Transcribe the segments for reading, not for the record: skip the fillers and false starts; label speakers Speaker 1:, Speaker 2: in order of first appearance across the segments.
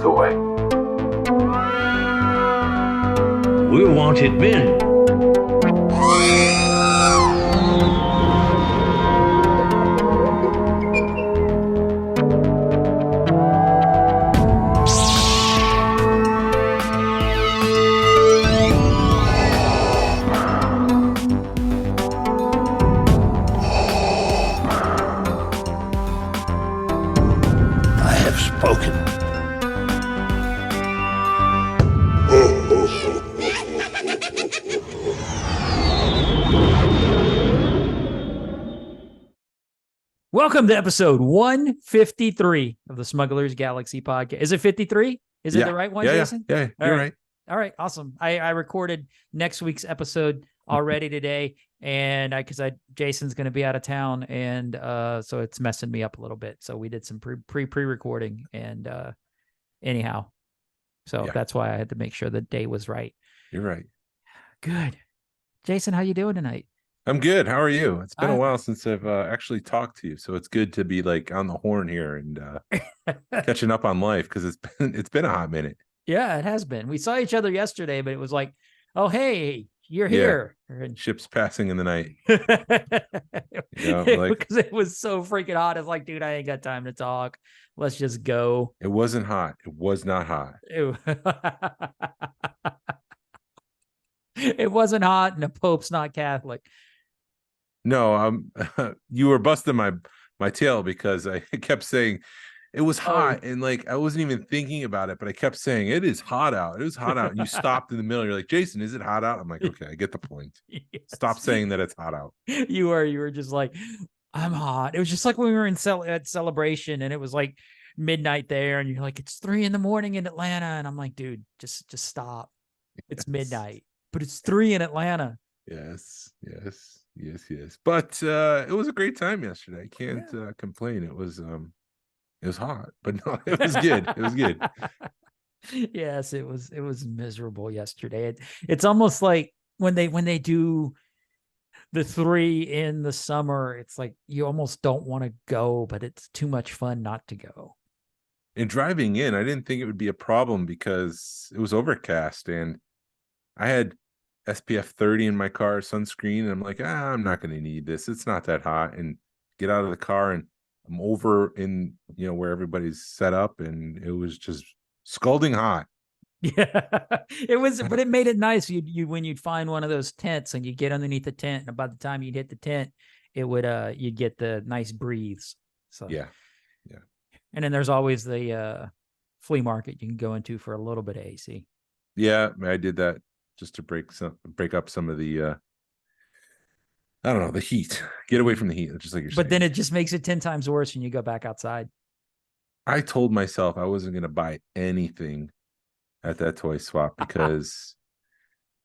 Speaker 1: the way.
Speaker 2: We're wanted men. I have spoken.
Speaker 3: Welcome to episode 153 of the Smugglers Galaxy podcast. Is it 53? Is it the right one, Jason?
Speaker 4: Yeah,
Speaker 3: All
Speaker 4: you're
Speaker 3: right.
Speaker 4: right.
Speaker 3: All right, awesome. I recorded next week's episode already today, and because Jason's going to be out of town, and so it's messing me up a little bit. So we did some pre-recording, and anyhow, so that's why I had to make sure the day was right.
Speaker 4: You're right.
Speaker 3: Good, Jason. How you doing tonight?
Speaker 4: I'm good. How are you? It's been a while since I've actually talked to you, so it's good to be like on the horn here and catching up on life because it's been a hot minute.
Speaker 3: Yeah, it has been. We saw each other yesterday, but it was like, oh, hey, you're here. And
Speaker 4: Ships passing in the night.
Speaker 3: Because it was so freaking hot. It's like, dude, I ain't got time to talk. Let's just go.
Speaker 4: It wasn't hot. It was not hot.
Speaker 3: It wasn't hot, and the Pope's not Catholic.
Speaker 4: No, you were busting my tail because I kept saying it was hot, and like I wasn't even thinking about it, but I kept saying it is hot out. It was hot out, and you stopped in the middle. You're like, Jason, is it hot out? I'm like, okay, I get the point. Yes. Stop saying that it's hot out.
Speaker 3: You were just like, I'm hot. It was just like when we were at Celebration, and it was like midnight there, and you're like, it's 3 a.m. in Atlanta, and I'm like, dude, just stop. It's midnight, but it's 3 in Atlanta.
Speaker 4: Yes. But it was a great time yesterday. I can't complain. It was hot, but no, it was good. It was good.
Speaker 3: Yes, it was miserable yesterday. It's almost like when they do the 3 in the summer, it's like you almost don't want to go, but it's too much fun not to go.
Speaker 4: And driving in, I didn't think it would be a problem because it was overcast and I had SPF 30 in my car, sunscreen, and I'm like, I'm not going to need this. It's not that hot. And get out of the car, and I'm over in, where everybody's set up, and it was just scalding hot.
Speaker 3: Yeah, it was, but it made it nice. You when you'd find one of those tents and you get underneath the tent, and by the time you'd hit the tent, it would you'd get the nice breeze. So
Speaker 4: yeah.
Speaker 3: And then there's always the flea market you can go into for a little bit of AC.
Speaker 4: Yeah, I did that just to break up some of the I don't know, the heat. Get away from the heat, just like you're saying.
Speaker 3: But then it just makes it 10 times worse when you go back outside.
Speaker 4: I told myself I wasn't going to buy anything at that toy swap because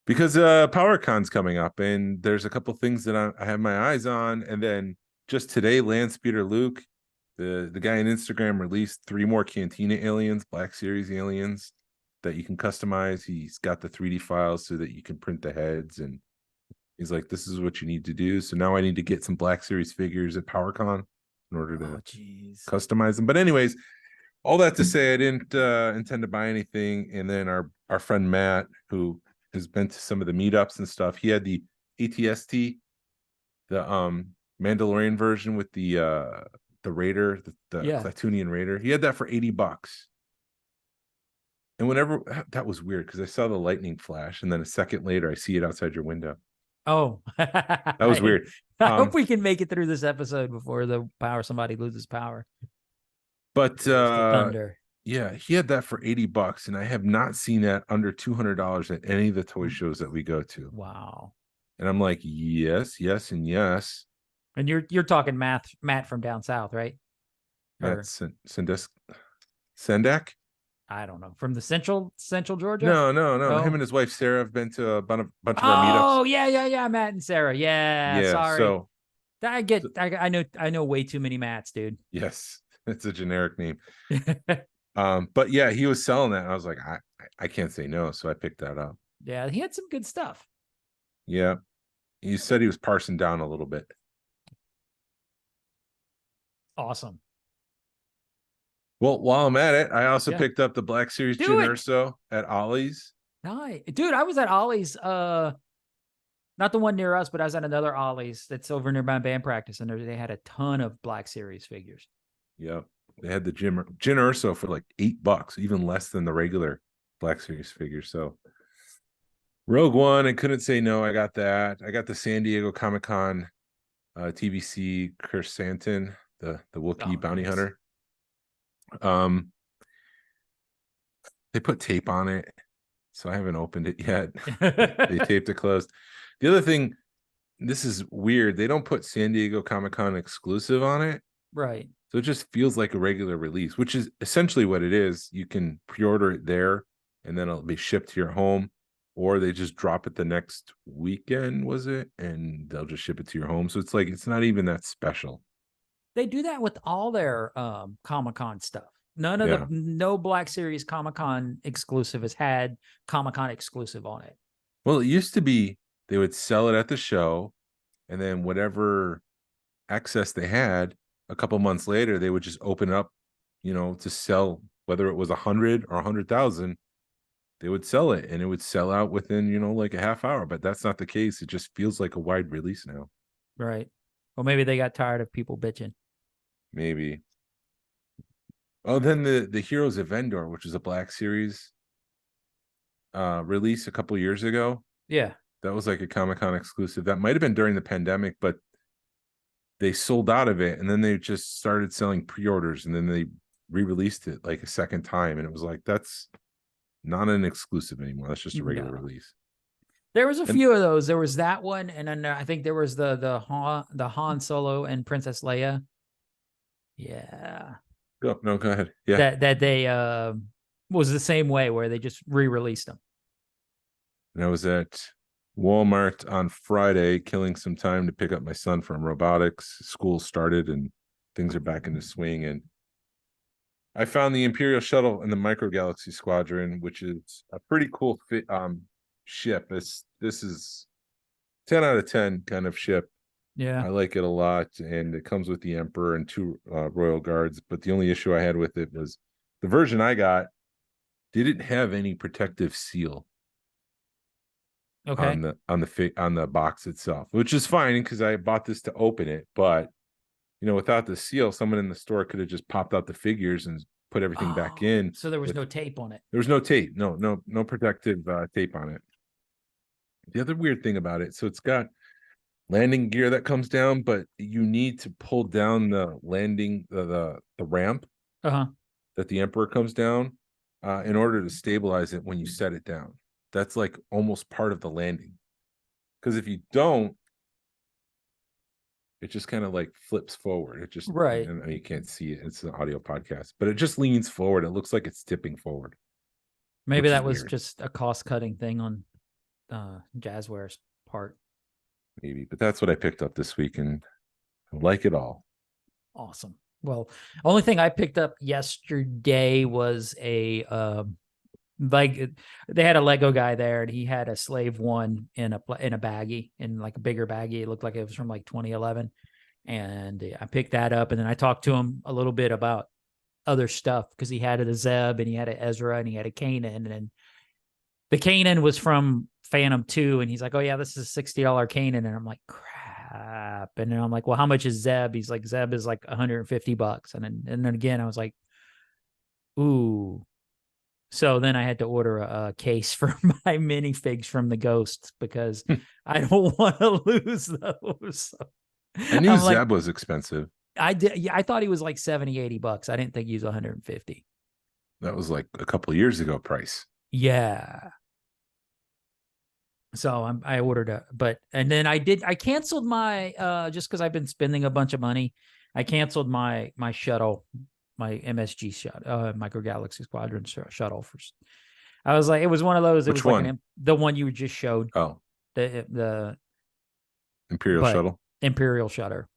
Speaker 4: PowerCon's coming up, and there's a couple things that I have my eyes on. And then just today, Lance Peter Luke, the guy on Instagram, released 3 more Cantina aliens, Black Series aliens, that you can customize. He's got the 3D files so that you can print the heads, and he's like, this is what you need to do. So now I need to get some Black Series figures at PowerCon in order to customize them. But anyways, all that to say, I didn't intend to buy anything. And then our friend Matt, who has been to some of the meetups and stuff, he had the ATST, the Mandalorian version with the Raider, the Klatooinian Raider. He had that for $80. And whenever that was weird because I saw the lightning flash, and then a second later I see it outside your window.
Speaker 3: Oh,
Speaker 4: that was weird.
Speaker 3: I hope we can make it through this episode before somebody loses power.
Speaker 4: But
Speaker 3: thunder.
Speaker 4: Yeah, he had that for $80, and I have not seen that under $200 at any of the toy shows that we go to.
Speaker 3: Wow.
Speaker 4: And I'm like, yes, and yes.
Speaker 3: And you're talking Matt from down south, right?
Speaker 4: Matt Sendak?
Speaker 3: I don't know. From the central Georgia?
Speaker 4: No. Him and his wife Sarah have been to a bunch of our meetups.
Speaker 3: Oh, yeah. Matt and Sarah. Yeah. Sorry.
Speaker 4: So
Speaker 3: I know way too many Matts, dude.
Speaker 4: Yes, it's a generic name. But yeah, he was selling that, and I was like, I can't say no, so I picked that up.
Speaker 3: Yeah, he had some good stuff.
Speaker 4: Yeah. He said he was parsing down a little bit.
Speaker 3: Awesome.
Speaker 4: Well, while I'm at it, I also
Speaker 3: Yeah.
Speaker 4: picked up the Black Series
Speaker 3: Do
Speaker 4: Gin
Speaker 3: it.
Speaker 4: Urso at Ollie's.
Speaker 3: Nice. Dude, I was at Ollie's, not the one near us, but I was at another Ollie's that's over near my band practice, and they had a ton of Black Series figures.
Speaker 4: Yep. They had the Gin Urso for like $8, even less than the regular Black Series figure. So Rogue One, I couldn't say no. I got that. I got the San Diego Comic-Con TVC Chrysanthemum, the Wookiee bounty
Speaker 3: nice.
Speaker 4: hunter. They put tape on it, so I haven't opened it yet. They taped it closed. The other thing, this is weird. They don't put San Diego Comic-Con exclusive on it.
Speaker 3: Right.
Speaker 4: So it just feels like a regular release, which is essentially what it is. You can pre-order it there and then it'll be shipped to your home, or they just drop it the next weekend, was it? And they'll just ship it to your home. So it's like, it's not even that special.
Speaker 3: They do that with all their Comic-Con stuff. None of no Black Series Comic-Con exclusive has had Comic-Con exclusive on it.
Speaker 4: Well, it used to be they would sell it at the show, and then whatever excess they had, a couple months later, they would just open up, to sell, whether it was 100 or 100,000, they would sell it and it would sell out within, like a half hour. But that's not the case. It just feels like a wide release now.
Speaker 3: Right. Well, maybe they got tired of people bitching.
Speaker 4: Maybe. Oh, then the Heroes of Endor, which is a Black Series release a couple years ago.
Speaker 3: Yeah.
Speaker 4: That was like a Comic-Con exclusive. That might have been during the pandemic, but they sold out of it, and then they just started selling pre-orders, and then they re-released it like a second time, and it was like, that's not an exclusive anymore. That's just a regular release.
Speaker 3: There was a few of those. There was that one, and then I think there was the Han Solo and Princess Leia. Yeah.
Speaker 4: No, go ahead. Yeah.
Speaker 3: That they was the same way, where they just re-released them.
Speaker 4: And I was at Walmart on Friday, killing some time to pick up my son from robotics. School started and things are back into swing. And I found the Imperial Shuttle and the Micro Galaxy Squadron, which is a pretty cool ship. This is 10 out of 10 kind of ship.
Speaker 3: Yeah.
Speaker 4: I like it a lot. And it comes with the Emperor and 2 Royal Guards. But the only issue I had with it was the version I got didn't have any protective seal.
Speaker 3: Okay.
Speaker 4: On the box itself, which is fine because I bought this to open it. But without the seal, someone in the store could have just popped out the figures and put everything back in.
Speaker 3: So there was no tape on it.
Speaker 4: There was no tape, no protective tape on it. The other weird thing about it, so it's got landing gear that comes down, but you need to pull down the landing the ramp that the Emperor comes down in order to stabilize it when you set it down. That's like almost part of the landing, because if you don't, it just kind of like flips forward. It just
Speaker 3: right.
Speaker 4: And you can't see it. It's an audio podcast, but it just leans forward. It looks like it's tipping forward.
Speaker 3: Maybe that was just a cost-cutting thing on Jazzware's part.
Speaker 4: Maybe, but that's what I picked up this week, and I like it all.
Speaker 3: Awesome. Well, only thing I picked up yesterday was a like they had a Lego guy there, and he had a Slave One in a baggie, in like a bigger baggie. It looked like it was from like 2011, and I picked that up. And then I talked to him a little bit about other stuff, because he had a Zeb, and he had an Ezra, and he had a Kanan, and the Kanan was from Phantom 2, and he's like, "Oh yeah, this is a $60 Kanan," and I'm like, "Crap!" And then I'm like, "Well, how much is Zeb?" He's like, "Zeb is like $150." And then again, I was like, "Ooh." So then I had to order a case for my minifigs from the Ghosts, because I don't want to lose those.
Speaker 4: I knew Zeb was expensive.
Speaker 3: I did. Yeah, I thought he was like $70-$80. I didn't think he was 150.
Speaker 4: That was like a couple of years ago price.
Speaker 3: Yeah. So I ordered and then I canceled my, just because I've been spending a bunch of money. I canceled my shuttle, my MSG shuttle, Micro Galaxy Squadron shuttle. I was like, it was one of those.
Speaker 4: Which one?
Speaker 3: Like the one you just showed.
Speaker 4: Oh,
Speaker 3: the
Speaker 4: Imperial shuttle.
Speaker 3: Imperial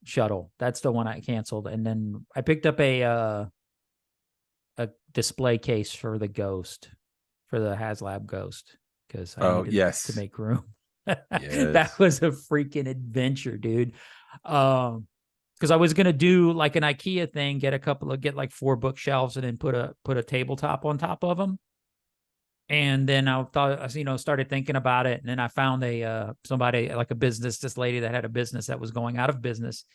Speaker 3: shuttle. That's the one I canceled. And then I picked up a display case for the Ghost, for the Haslab Ghost, because I needed to make room.
Speaker 4: Yes.
Speaker 3: That was a freaking adventure, dude. because I was gonna do like an IKEA thing, get like 4 bookshelves and then put a tabletop on top of them. And then I thought, started thinking about it, and then I found somebody, like a business, this lady that had a business that was going out of business,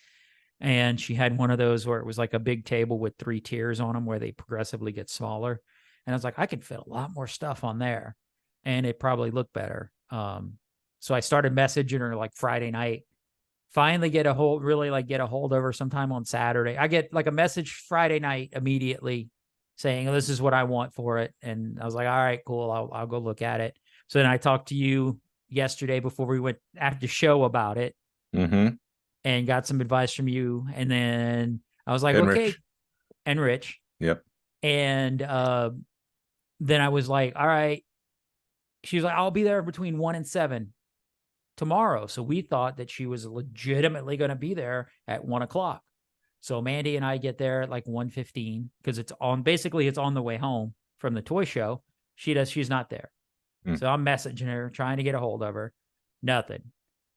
Speaker 3: and she had one of those where it was like a big table with 3 tiers on them where they progressively get smaller. And I was like, I could fit a lot more stuff on there, and it probably looked better. So I started messaging her like Friday night. Finally get a hold of her sometime on Saturday. I get like a message Friday night immediately saying, this is what I want for it. And I was like, all right, cool. I'll go look at it. So then I talked to you yesterday before we went after the show about it, and got some advice from you. And then I was like, okay.
Speaker 4: Rich.
Speaker 3: And Rich.
Speaker 4: Yep.
Speaker 3: And then I was like, all right. She was like, I'll be there between 1 and 7 tomorrow. So we thought that she was legitimately going to be there at 1 o'clock. So Mandy and I get there at like 1:15 because it's on the way home from the toy show. She's not there. So I'm messaging her, trying to get a hold of her. Nothing.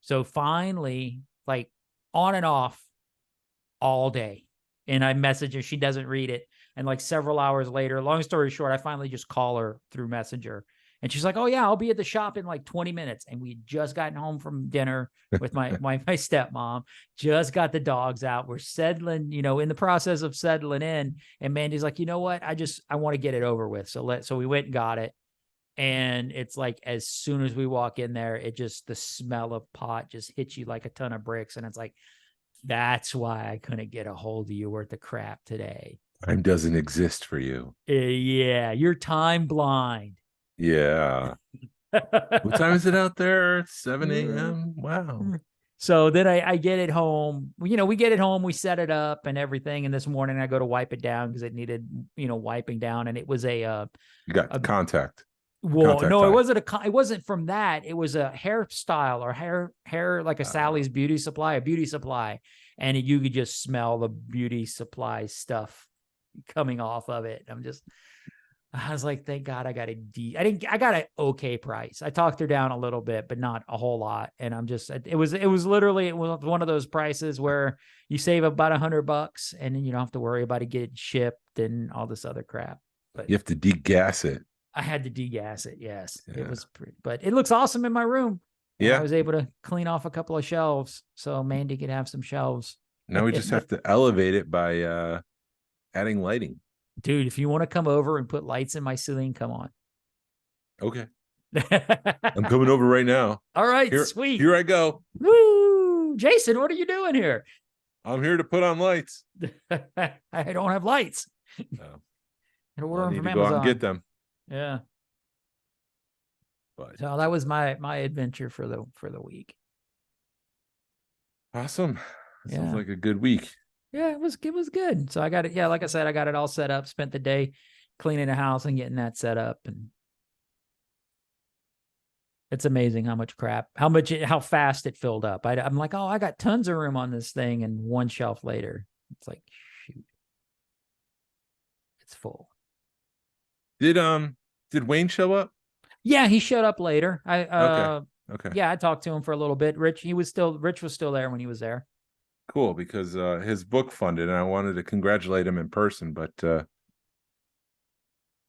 Speaker 3: So finally, like on and off all day. And I message her, she doesn't read it. And like several hours later, long story short, I finally just call her through Messenger. And she's like, oh yeah, I'll be at the shop in like 20 minutes. And we just gotten home from dinner with my stepmom, just got the dogs out. We're settling, in the process of settling in. And Mandy's like, you know what? I want to get it over with. So we went and got it. And it's like, as soon as we walk in there, the smell of pot just hits you like a ton of bricks. And it's like, that's why I couldn't get a hold of you worth of crap today.
Speaker 4: Time doesn't exist for you.
Speaker 3: Yeah. You're time blind.
Speaker 4: Yeah. What time is it out there? 7 a.m. Wow.
Speaker 3: So then I get it home. We get it home. We set it up and everything. And this morning I go to wipe it down because it needed, wiping down. And it was you
Speaker 4: got contact.
Speaker 3: Well,
Speaker 4: contact
Speaker 3: no,
Speaker 4: tie.
Speaker 3: it wasn't from that. It was a hairstyle or hair like a Sally's beauty supply. And you could just smell the beauty supply stuff coming off of it. I was like, thank God I got I got an okay price. I talked her down a little bit, but not a whole lot. And it was literally one of those prices where you save about $100 and then you don't have to worry about it getting shipped and all this other crap. But
Speaker 4: you have to degas it.
Speaker 3: I had to degas it. Yes,
Speaker 4: Yeah.
Speaker 3: It was pretty, but it looks awesome in my room. And
Speaker 4: Yeah.
Speaker 3: I was able to clean off a couple of shelves so Mandy could have some shelves.
Speaker 4: Now we just have to elevate it by adding lighting.
Speaker 3: Dude, if you want to come over and put lights in my ceiling, come on.
Speaker 4: Okay. I'm coming over right now.
Speaker 3: All right, sweet.
Speaker 4: Here I go.
Speaker 3: Woo! Jason, what are you doing here?
Speaker 4: I'm here to put on lights.
Speaker 3: I don't have lights.
Speaker 4: No.
Speaker 3: I order
Speaker 4: I
Speaker 3: them
Speaker 4: need
Speaker 3: from
Speaker 4: to go
Speaker 3: Amazon.
Speaker 4: out and get them.
Speaker 3: Yeah.
Speaker 4: But
Speaker 3: So that was my adventure for the week.
Speaker 4: awesome. That sounds
Speaker 3: Yeah.
Speaker 4: like a good week.
Speaker 3: Yeah, it was good. So I got it. Yeah, like I said, I got it all set up. Spent the day cleaning the house and getting that set up, and it's amazing how fast it filled up. I'm like, oh, I got tons of room on this thing, and one shelf later, it's like, shoot, it's full.
Speaker 4: Did Wayne show up?
Speaker 3: Yeah, he showed up later.
Speaker 4: Okay.
Speaker 3: Yeah, I talked to him for a little bit. Rich was still there when he was there.
Speaker 4: Cool, because his book funded, and I wanted to congratulate him in person, but I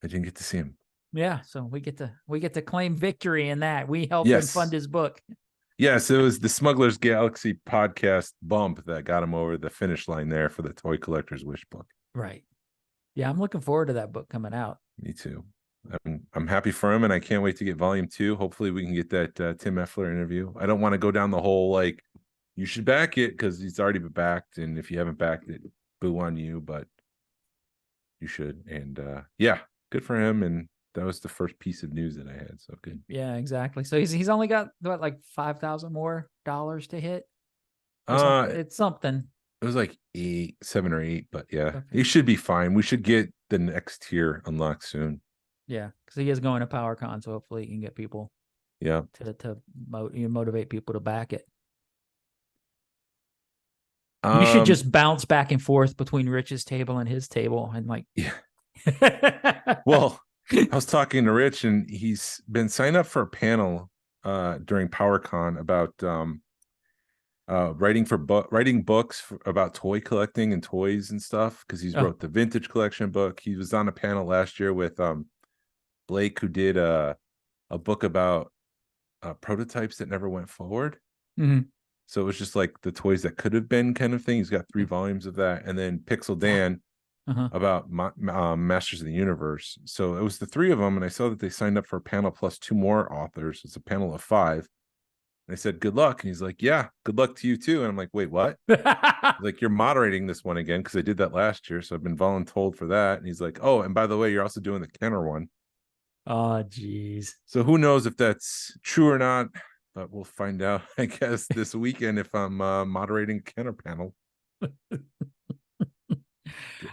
Speaker 4: didn't get to see him.
Speaker 3: Yeah, so we get to claim victory in that. We helped him fund his book.
Speaker 4: Yes, it was the Smugglers Galaxy podcast bump that got him over the finish line there for the Toy Collector's Wish book.
Speaker 3: Right. Yeah, I'm looking forward to that book coming out.
Speaker 4: Me too. I'm happy for him, and I can't wait to get volume 2. Hopefully we can get that Tim Effler interview. I don't want to go down the whole like, you should back it because it's already been backed, and if you haven't backed it, boo on you, but you should. And yeah, good for him. And that was the first piece of news that I had. So good.
Speaker 3: Yeah, exactly. So he's only got what, like $5,000 more to hit. It's something.
Speaker 4: It was like 7 or 8, but yeah,
Speaker 3: Okay.
Speaker 4: he should be fine. We should get the next tier unlocked soon.
Speaker 3: Yeah, because he is going to PowerCon, so hopefully he can get people.
Speaker 4: Yeah.
Speaker 3: To motivate people to back it. You should just bounce back and forth between Rich's table and his table, and like.
Speaker 4: Yeah. Well, I was talking to Rich, and he's been signed up for a panel during PowerCon about writing books about toy collecting and toys and stuff, because he's
Speaker 3: Oh.
Speaker 4: wrote the vintage collection book. He was on a panel last year with Blake, who did a book about prototypes that never went forward.
Speaker 3: Mhm.
Speaker 4: So it was just like the toys that could have been kind of thing. He's got 3 volumes of that, and then Pixel Dan about Masters of the Universe. So it was the 3 of them, and I saw that they signed up for a panel plus 2 more authors. It's a panel of 5. And I said, "Good luck," and he's like, "Yeah, good luck to you too." And I'm like, "Wait, what?" Like, "You're moderating this one again," because I did that last year, so I've been voluntold for that. And he's like, "Oh, and by the way, you're also doing the Kenner one."
Speaker 3: Oh, geez.
Speaker 4: So who knows if that's true or not, but we'll find out, I guess, this weekend if I'm moderating Kenner panel. Get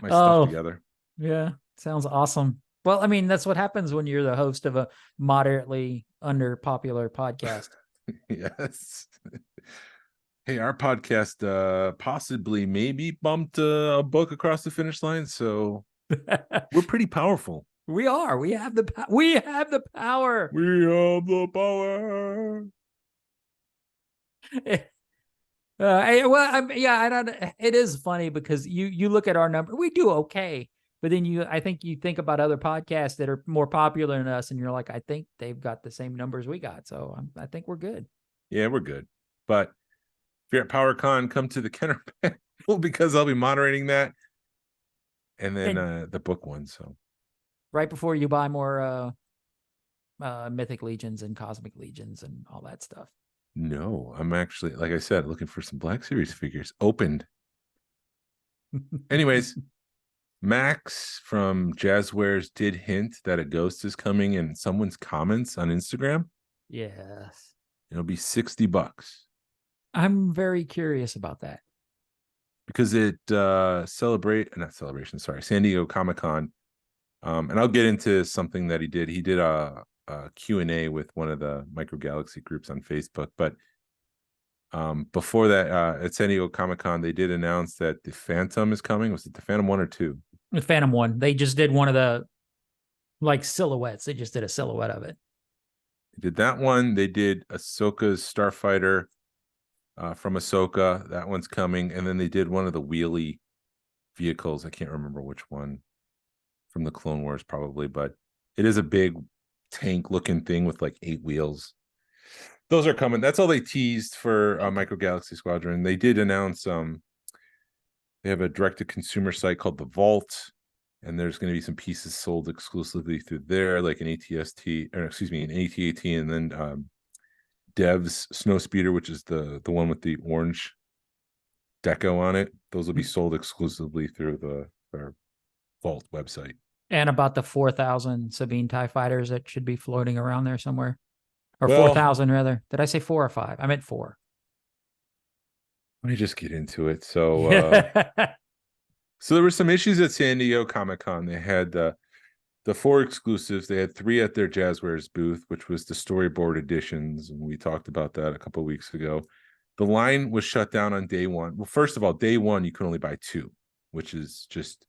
Speaker 4: my stuff together.
Speaker 3: Yeah, sounds awesome. Well, I mean, that's what happens when you're the host of a moderately underpopular podcast.
Speaker 4: Yes. Hey, our podcast possibly maybe bumped a book across the finish line, so we're pretty powerful.
Speaker 3: We are. We have the we have the power.
Speaker 4: We have the power.
Speaker 3: I don't. It is funny because you look at our number. We do okay, but then I think you think about other podcasts that are more popular than us, and you're like, I think they've got the same numbers we got, so I think we're good.
Speaker 4: Yeah, we're good. But if you're at PowerCon, come to the Kenner panel because I'll be moderating that, and then the book one. So
Speaker 3: right before you buy more Mythic Legions and Cosmic Legions and all that stuff.
Speaker 4: No, I'm actually, like I said, looking for some Black Series figures opened. Anyways, Max from Jazzwares did hint that a ghost is coming in someone's comments on Instagram.
Speaker 3: Yes.
Speaker 4: It'll be $60.
Speaker 3: I'm very curious about that.
Speaker 4: Because it San Diego Comic-Con. And I'll get into something that he did. He did a Q&A with one of the Micro Galaxy groups on Facebook. But before that, at San Diego Comic-Con, they did announce that the Phantom is coming. Was it the Phantom 1 or 2?
Speaker 3: The Phantom 1. They just did one of the silhouettes. They just did a silhouette of it.
Speaker 4: They did that one. They did Ahsoka's Starfighter from Ahsoka. That one's coming. And then they did one of the wheelie vehicles. I can't remember which one. From the Clone Wars, probably. But it is a big tank-looking thing with like 8 wheels. Those are coming. That's all they teased for Micro Galaxy Squadron. They did announce they have a direct-to-consumer site called The Vault, and there's going to be some pieces sold exclusively through there, like an AT-AT, and then Dev's Snowspeeder, which is the one with the orange deco on it. Those will be sold exclusively through their Vault website.
Speaker 3: And about the 4,000 Sabine TIE fighters that should be floating around there somewhere. Or 4,000 rather. Did I say 4 or 5? I meant 4.
Speaker 4: Let me just get into it. So so there were some issues at San Diego Comic-Con. They had the 4 exclusives. They had 3 at their Jazzwares booth, which was the storyboard editions, and we talked about that a couple of weeks ago. The line was shut down on day 1. Well, first of all, day 1 you can only buy 2, which is just,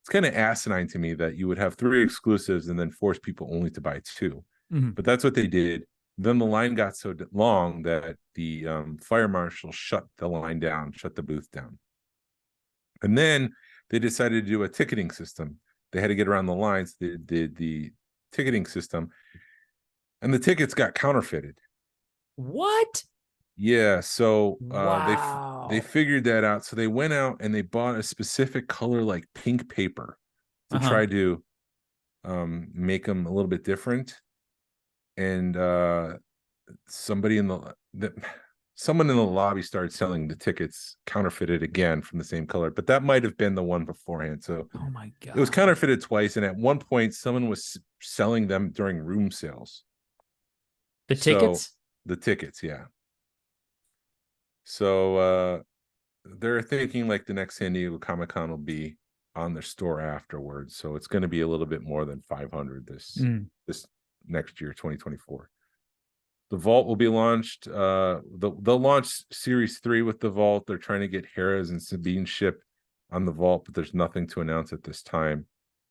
Speaker 4: it's kind of asinine to me that you would have 3 exclusives and then force people only to buy 2. But that's what they did. Then the line got so long that the fire marshal shut the line down, shut the booth down. And then they decided to do a ticketing system. They had to get around the lines. They did the ticketing system, and the tickets got counterfeited.
Speaker 3: What?
Speaker 4: Yeah, so
Speaker 3: wow.
Speaker 4: they figured that out. So they went out and they bought a specific color, like pink paper, to try to make them a little bit different. And someone in the lobby started selling the tickets counterfeited again from the same color, but that might have been the one beforehand. So
Speaker 3: oh my god,
Speaker 4: it was counterfeited twice, and at one point someone was selling them during room sales.
Speaker 3: The tickets?
Speaker 4: The tickets, yeah. So they're thinking like the next San Diego Comic-Con will be on their store afterwards. So it's going to be a little bit more than 500 this next year, 2024. The Vault will be launched. They'll launch Series 3 with the Vault. They're trying to get Hera's and Sabine's ship on the Vault, but there's nothing to announce at this time.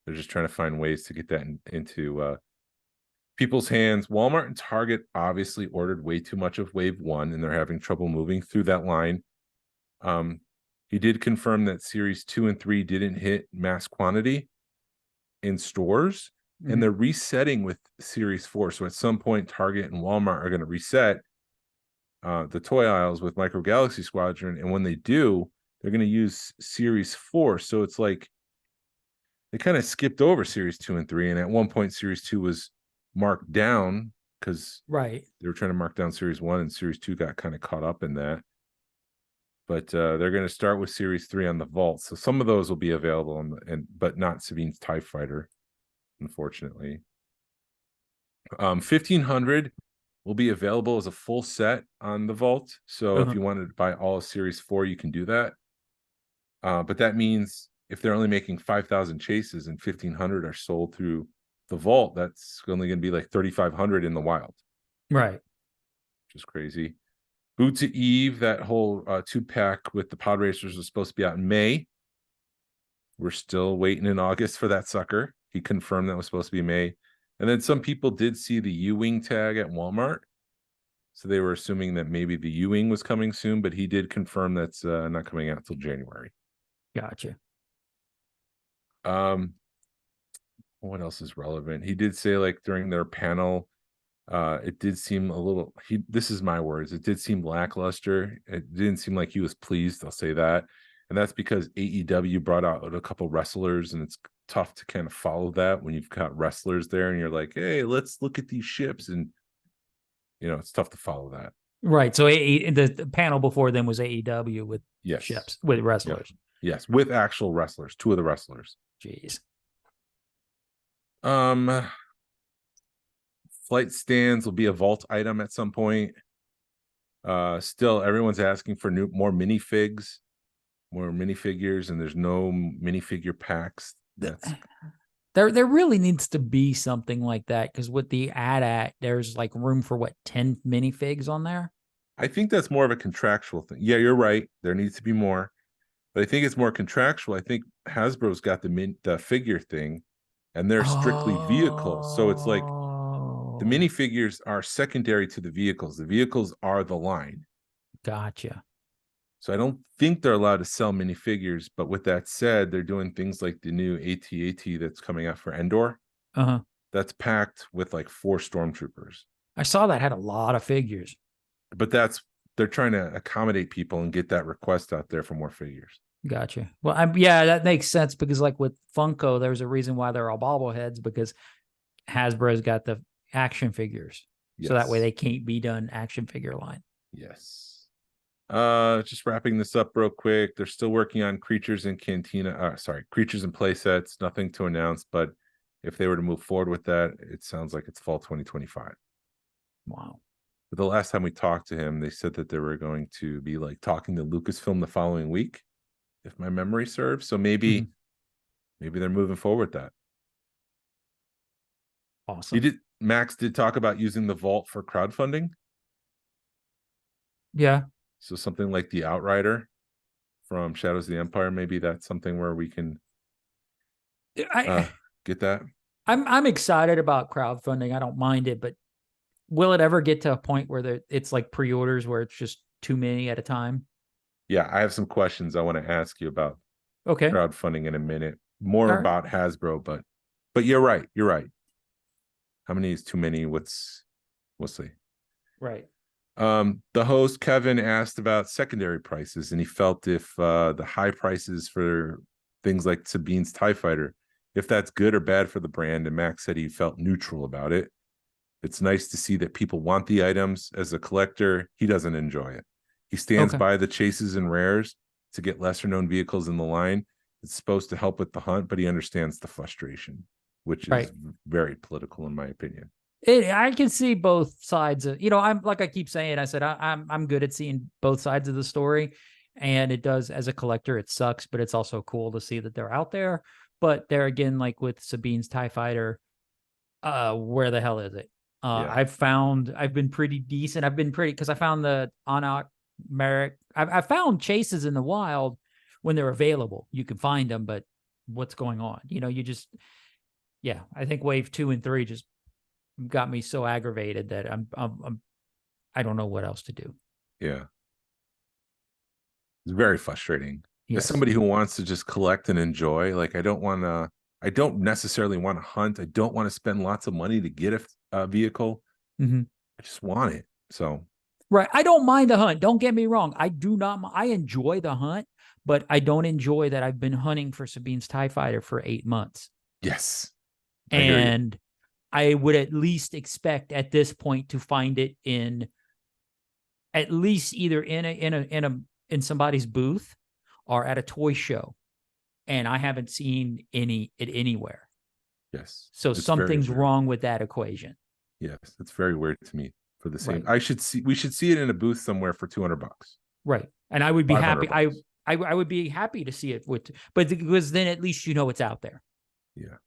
Speaker 4: They're just trying to find ways to get that into people's hands. Walmart and Target obviously ordered way too much of Wave 1, and they're having trouble moving through that line. He did confirm that Series 2 and 3 didn't hit mass quantity in stores, and they're resetting with Series 4. So at some point, Target and Walmart are going to reset the toy aisles with Micro Galaxy Squadron, and when they do, they're going to use Series 4. So it's like they kind of skipped over Series 2 and 3, and at one point, Series 2 was marked down because
Speaker 3: Right.
Speaker 4: they were trying to mark down Series 1, and Series 2 got kind of caught up in that. But they're going to start with Series 3 on the vault. So some of those will be available, but not Sabine's TIE Fighter, unfortunately. 1500 will be available as a full set on the vault. So if you wanted to buy all of Series 4, you can do that. But that means if they're only making 5,000 chases and 1,500 are sold through the vault, that's only going to be like 3,500 in the wild.
Speaker 3: Right.
Speaker 4: Which is crazy. Boots of Eve, that whole 2-pack with the pod racers was supposed to be out in May. We're still waiting in August for that sucker. He confirmed that was supposed to be May. And then some people did see the U-Wing tag at Walmart. So they were assuming that maybe the U-Wing was coming soon, but he did confirm that's not coming out till January.
Speaker 3: Gotcha.
Speaker 4: What else is relevant? He did say, like, during their panel, it did seem a little, this is my words, it did seem lackluster. It didn't seem like he was pleased, I'll say that. And that's because AEW brought out a couple wrestlers, and it's tough to kind of follow that when you've got wrestlers there and you're like, hey, let's look at these ships, and it's tough to follow that.
Speaker 3: Right. So the panel before them was AEW with ships, with wrestlers.
Speaker 4: Yes, with actual wrestlers, 2 of the wrestlers.
Speaker 3: Jeez.
Speaker 4: Flight stands will be a vault item at some point. Still, everyone's asking for more minifigs, more minifigures, and there's no minifigure packs.
Speaker 3: There really needs to be something like that, because with the AT-AT, there's like room for 10 minifigs on there.
Speaker 4: I think that's more of a contractual thing. Yeah, you're right. There needs to be more, but I think it's more contractual. I think Hasbro's got the figure thing, and they're strictly vehicles. So it's like the minifigures are secondary to the vehicles. The vehicles are the line.
Speaker 3: Gotcha.
Speaker 4: So I don't think they're allowed to sell minifigures. But with that said, they're doing things like the new AT-AT that's coming out for Endor. That's packed with like 4 stormtroopers.
Speaker 3: I saw that had a lot of figures.
Speaker 4: But they're trying to accommodate people and get that request out there for more figures.
Speaker 3: Gotcha. Well, yeah, that makes sense, because like with Funko, there's a reason why they're all bobbleheads, because Hasbro's got the action figures. Yes. So that way they can't be done action figure line.
Speaker 4: Yes. Just wrapping this up real quick. They're still working on creatures and creatures and play sets. Nothing to announce, but if they were to move forward with that, it sounds like it's fall 2025.
Speaker 3: Wow.
Speaker 4: But the last time we talked to him, they said that they were going to be like talking to Lucasfilm the following week, if my memory serves. So maybe they're moving forward with that.
Speaker 3: Awesome.
Speaker 4: Max did talk about using the vault for crowdfunding.
Speaker 3: Yeah.
Speaker 4: So something like the Outrider from Shadows of the Empire, maybe that's something where we can get that.
Speaker 3: I'm excited about crowdfunding. I don't mind it, but will it ever get to a point where it's like pre-orders where it's just too many at a time?
Speaker 4: Yeah, I have some questions I want to ask you about crowdfunding in a minute. More about Hasbro, but you're right. You're right. How many is too many? We'll see.
Speaker 3: Right.
Speaker 4: The host Kevin asked about secondary prices, and he felt if the high prices for things like Sabine's TIE Fighter, if that's good or bad for the brand. And Max said he felt neutral about it. It's nice to see that people want the items. As a collector, he doesn't enjoy it. He stands by the chases and rares to get lesser known vehicles in the line. It's supposed to help with the hunt, but he understands the frustration, which is very political in my opinion.
Speaker 3: I can see both sides of, I'm like I keep saying, I said, I'm good at seeing both sides of the story, and it does, as a collector, it sucks, but it's also cool to see that they're out there. But there again, like with Sabine's TIE Fighter, where the hell is it? I've been pretty decent. Because I found the Anok Merrick. I found chases in the wild when they're available. You can find them, but what's going on? I think wave 2 and 3 just got me so aggravated that I don't know what else to do.
Speaker 4: Yeah. It's very frustrating. As
Speaker 3: Yes.
Speaker 4: somebody who wants to just collect and enjoy, like I don't necessarily want to hunt. I don't want to spend lots of money to get a vehicle.
Speaker 3: Mhm.
Speaker 4: I just want it. So
Speaker 3: Right. I don't mind the hunt. Don't get me wrong. I do not. I enjoy the hunt, but I don't enjoy that I've been hunting for Sabine's TIE Fighter for 8 months.
Speaker 4: yes, I hear you.
Speaker 3: And I would at least expect at this point to find it in at least either in somebody's booth or at a toy show. And I haven't seen it anywhere.
Speaker 4: Yes.
Speaker 3: So
Speaker 4: It's very
Speaker 3: something's
Speaker 4: weird.
Speaker 3: wrong with that equation.
Speaker 4: Yes, it's very weird to me for the same.
Speaker 3: Right.
Speaker 4: We should see it in a booth somewhere for $200.
Speaker 3: Right. And I would be happy.
Speaker 4: $500.
Speaker 3: I would be happy to see it but because then at least it's out there.
Speaker 4: Yeah.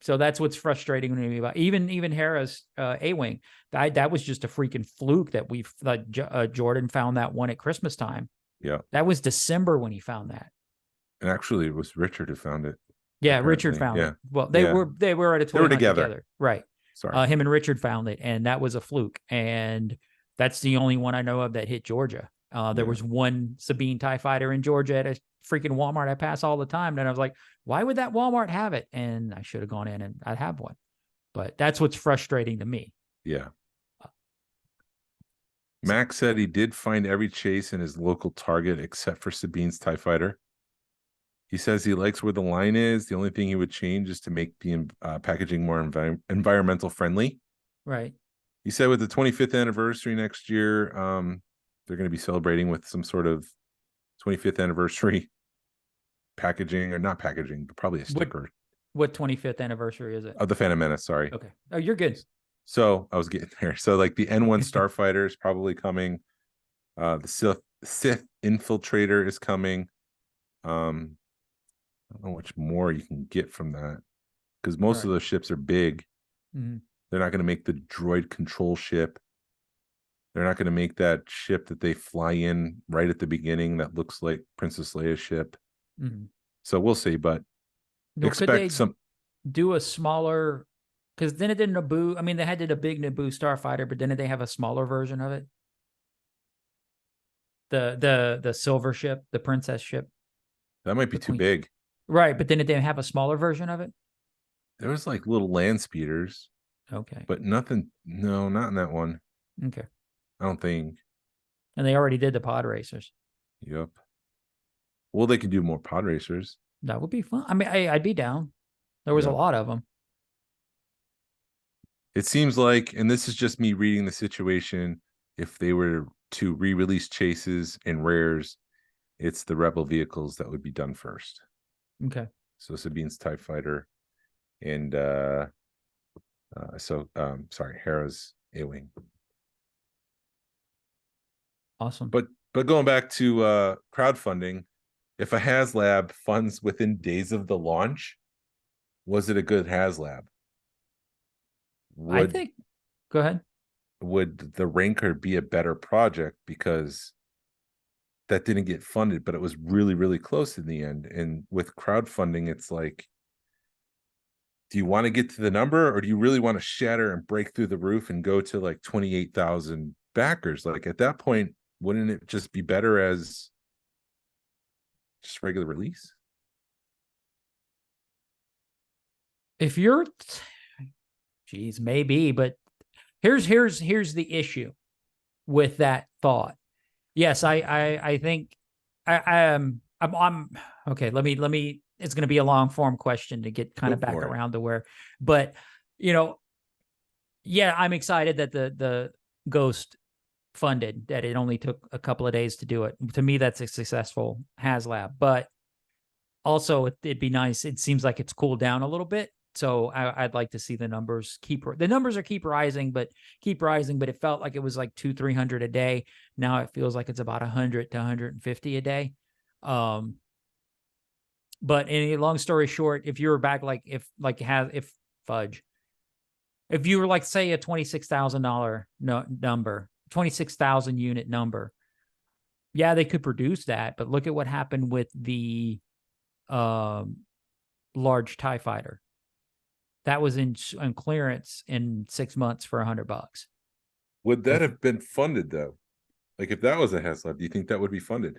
Speaker 3: So that's what's frustrating to me about even Hera's A-Wing. That was just a freaking fluke that Jordan found that one at Christmas time.
Speaker 4: Yeah.
Speaker 3: That was December when he found that.
Speaker 4: And actually it was Richard who found it.
Speaker 3: Yeah,
Speaker 4: apparently.
Speaker 3: Richard found
Speaker 4: Yeah.
Speaker 3: it. Well, they were at a toy hunt together. Right.
Speaker 4: Sorry.
Speaker 3: Him and Richard found it, and that was a fluke. And that's the only one I know of that hit Georgia. There was one Sabine TIE Fighter in Georgia at a freaking Walmart I pass all the time. And I was like, why would that Walmart have it? And I should have gone in and I'd have one. But that's what's frustrating to me.
Speaker 4: Yeah. Max said he did find every chase in his local Target except for Sabine's TIE Fighter. He says he likes where the line is. The only thing he would change is to make the packaging more environmental friendly.
Speaker 3: Right.
Speaker 4: He said with the 25th anniversary next year, they're going to be celebrating with some sort of 25th anniversary packaging, or not packaging, but probably a sticker.
Speaker 3: What 25th anniversary is it?
Speaker 4: Of the Phantom Menace, sorry.
Speaker 3: Okay. Oh, you're good.
Speaker 4: So I was getting there. So like the N1 Starfighter is probably coming. The Sith Infiltrator is coming. I don't know much more you can get from that, because most of those ships are big.
Speaker 3: Mm-hmm.
Speaker 4: They're not going to make the droid control ship. They're not going to make that ship that they fly in right at the beginning that looks like Princess Leia's ship.
Speaker 3: Mm-hmm.
Speaker 4: So we'll see, but expect some.
Speaker 3: Do a smaller, because then it did Naboo. I mean, they did a big Naboo starfighter, but didn't they have a smaller version of it? The silver ship, the princess ship.
Speaker 4: That might be too big.
Speaker 3: Right, but didn't they have a smaller version of it?
Speaker 4: There was like little land speeders.
Speaker 3: Okay.
Speaker 4: But nothing. No, not in that one.
Speaker 3: Okay.
Speaker 4: I don't think.
Speaker 3: And they already did the pod racers.
Speaker 4: Yep. Well, they could do more pod racers.
Speaker 3: That would be fun. I mean, I'd be down. There was a lot of them.
Speaker 4: It seems like, and this is just me reading the situation, if they were to re-release chases and rares, it's the Rebel vehicles that would be done first.
Speaker 3: Okay.
Speaker 4: So Sabine's TIE Fighter and Hera's A-Wing.
Speaker 3: Awesome.
Speaker 4: But going back to crowdfunding, if a Haslab funds within days of the launch, was it a good Haslab?
Speaker 3: I think. Go ahead.
Speaker 4: Would the Rancor be a better project because that didn't get funded, but it was really, really close in the end? And with crowdfunding, it's like, do you want to get to the number, or do you really want to shatter and break through the roof and go to like 28,000 backers? Like at that point, wouldn't it just be better as just regular release?
Speaker 3: If you're, geez, maybe, but here's the issue with that thought. Yes, I think I'm okay. Let me. It's going to be a long form question to get kind of back around to where, but yeah, I'm excited that the Ghost funded, that it only took a couple of days to do it. To me, that's a successful Haslab, but also it'd be nice. It seems like it's cooled down a little bit. So I'd like to see the numbers keep rising, but it felt like it was like 200-300 a day. Now it feels like it's about 100 to 150 a day. But in a long story short, if you were back, if you were like, say, a $26,000 number, 26,000 unit number, yeah, they could produce that. But look at what happened with the large TIE fighter. That was on clearance in 6 months for $100.
Speaker 4: Would that have been funded though? Like if that was a Haslab, do you think that would be funded?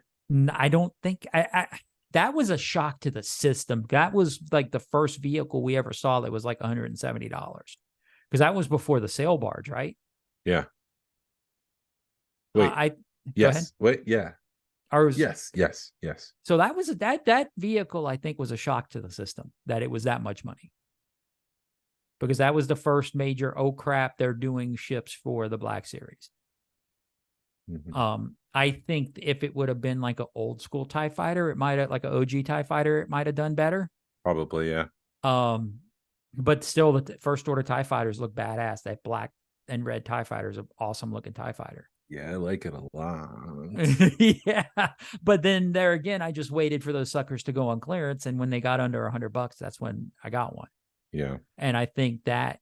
Speaker 3: I don't think that was a shock to the system. That was like the first vehicle we ever saw that was like $170, because that was before the sail barge, right?
Speaker 4: Yeah. Wait.
Speaker 3: Go ahead.
Speaker 4: Wait. Yeah. Yes.
Speaker 3: So that was that vehicle, I think, was a shock to the system that it was that much money, because that was the first major, oh crap, they're doing ships for the Black Series.
Speaker 4: Mm-hmm.
Speaker 3: I think if it would have been like an old school TIE fighter, it might have, like an OG TIE fighter, it might have done better.
Speaker 4: Probably, yeah.
Speaker 3: But still, the first order TIE fighters look badass. That black and red TIE fighter is an awesome looking TIE fighter.
Speaker 4: Yeah, I like it a lot.
Speaker 3: Yeah, but then there again, I just waited for those suckers to go on clearance, and when they got under $100, that's when I got one.
Speaker 4: Yeah,
Speaker 3: and I think that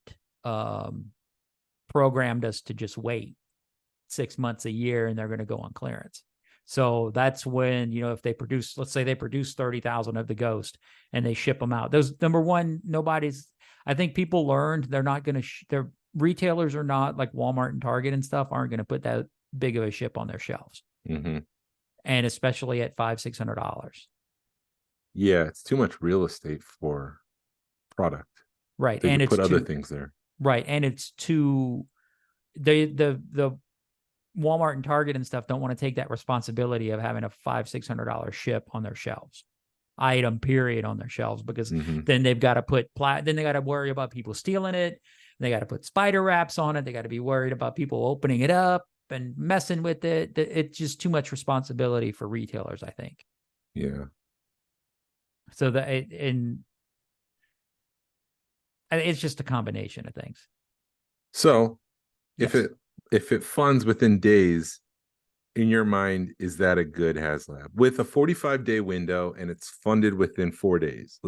Speaker 3: programmed us to just wait 6 months, a year, and they're going to go on clearance. So that's when, if they produce, let's say they produce 30,000 of the Ghost and they ship them out. Those, number one, I think people learned they're not going to, their retailers are not like Walmart and Target and stuff, aren't going to put that big of a ship on their shelves.
Speaker 4: Mm-hmm.
Speaker 3: And especially at $500-$600.
Speaker 4: Yeah, it's too much real estate for product.
Speaker 3: Right.
Speaker 4: They
Speaker 3: and
Speaker 4: could
Speaker 3: it's
Speaker 4: put other things there.
Speaker 3: Right. And it's too, the Walmart and Target and stuff don't want to take that responsibility of having a $500-$600 ship on their shelves, item period, on their shelves, because then they've got to then they got to worry about people stealing it. They got to put spider wraps on it. They got to be worried about people opening it up and messing with it. It's just too much responsibility for retailers, I think.
Speaker 4: Yeah.
Speaker 3: So it's just a combination of things.
Speaker 4: So
Speaker 3: Yes.
Speaker 4: if it funds within days, in your mind, is that a good HasLab with a 45-day window and it's funded within 4 days?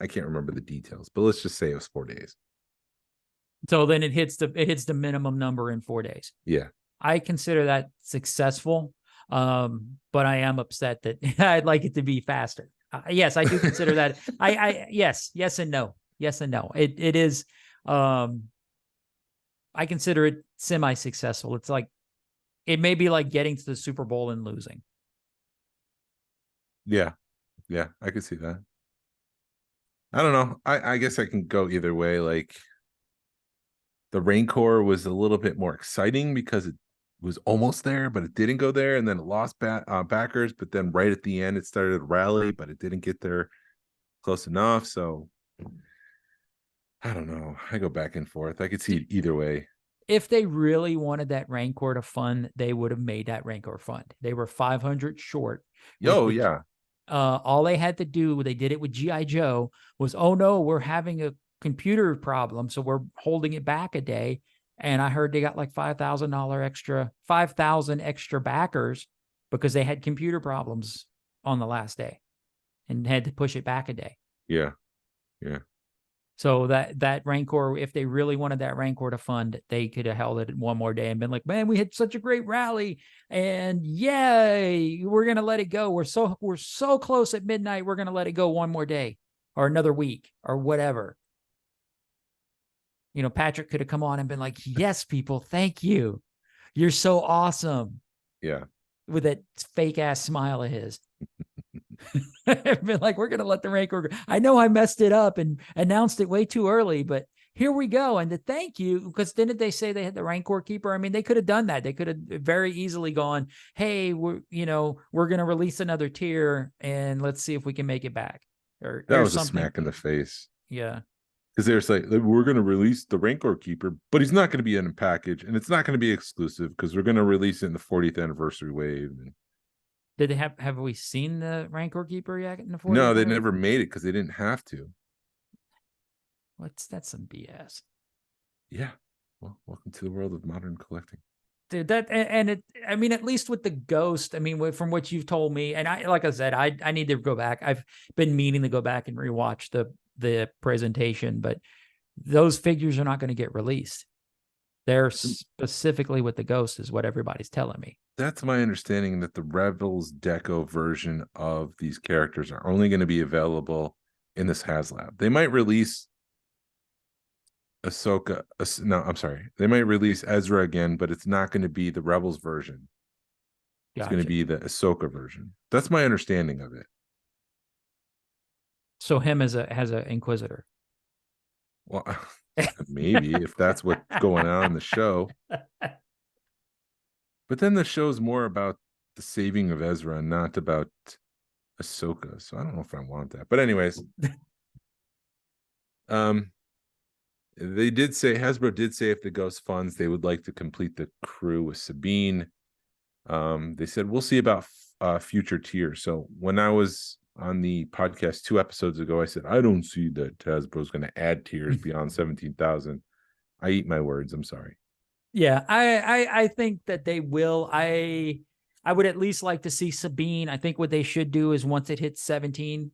Speaker 4: I can't remember the details, but let's just say it was 4 days.
Speaker 3: So then it hits the minimum number in 4 days.
Speaker 4: Yeah.
Speaker 3: I consider that successful. But I am upset that I'd like it to be faster. Yes, I do consider that. Yes and no. Yes and no. It is. I consider it semi-successful. It's like, it may be like getting to the Super Bowl and losing.
Speaker 4: Yeah. Yeah, I could see that. I don't know. I guess I can go either way. Like, the Rancor was a little bit more exciting because it was almost there, but it didn't go there, and then it lost backers. But then right at the end, it started to rally, but it didn't get there close enough. So I don't know. I go back and forth. I could see it either way.
Speaker 3: If they really wanted that Rancor to fund, they would have made that Rancor fund. They were 500 short.
Speaker 4: Yeah.
Speaker 3: All they had to do, they did it with G.I. Joe, was, oh no, we're having a computer problem, so we're holding it back a day. And I heard they got like $5,000 extra backers because they had computer problems on the last day and had to push it back a day.
Speaker 4: Yeah.
Speaker 3: So that Rancor, if they really wanted that Rancor to fund, they could have held it one more day and been like, man, we had such a great rally, and yay, we're gonna let it go. We're so close at midnight. We're gonna let it go one more day or another week or whatever. Patrick could have come on and been like, yes, people, thank you. You're so awesome.
Speaker 4: Yeah.
Speaker 3: With that fake ass smile of his. Been like, we're going to let the Rancor go. I know I messed it up and announced it way too early, but here we go. And to thank you, because didn't they say they had the Rancor keeper? I mean, they could have done that. They could have very easily gone, hey, we're going to release another tier and let's see if we can make it back. Or
Speaker 4: that was
Speaker 3: something.
Speaker 4: A smack in the face.
Speaker 3: Yeah.
Speaker 4: Because they're like, we're going to release the Rancor keeper, but he's not going to be in a package, and it's not going to be exclusive because we're going to release it in the 40th anniversary wave.
Speaker 3: Did they have we seen the Rancor keeper yet in the 40th?
Speaker 4: No, they never made it because they didn't have to.
Speaker 3: That's some BS.
Speaker 4: Yeah. Well, welcome to the world of modern collecting.
Speaker 3: Dude, I mean, at least with the Ghost, I mean, from what you've told me, and like I said, I need to go back. I've been meaning to go back and rewatch the presentation, but those figures are not going to get released. They're specifically with the Ghost, is what everybody's telling me.
Speaker 4: That's my understanding, that the Rebels Deco version of these characters are only going to be available in this HasLab. They might release Ahsoka. No, I'm sorry. They might release Ezra again, but it's not going to be the Rebels version. It's going to
Speaker 3: Gotcha.
Speaker 4: be the Ahsoka version. That's my understanding of it.
Speaker 3: So him as a Inquisitor.
Speaker 4: Well, maybe if that's what's going on in the show. But then the show's more about the saving of Ezra and not about Ahsoka. So I don't know if I want that. But anyways, they did say, Hasbro did say if the Ghost funds, they would like to complete the crew with Sabine. They said we'll see about future tiers. So when I was on the podcast 2 episodes ago, I said I don't see that Hasbro's going to add tiers beyond 17,000. I eat my words. I'm sorry.
Speaker 3: Yeah, I think that they will. I would at least like to see Sabine. I think what they should do is once it hits 17,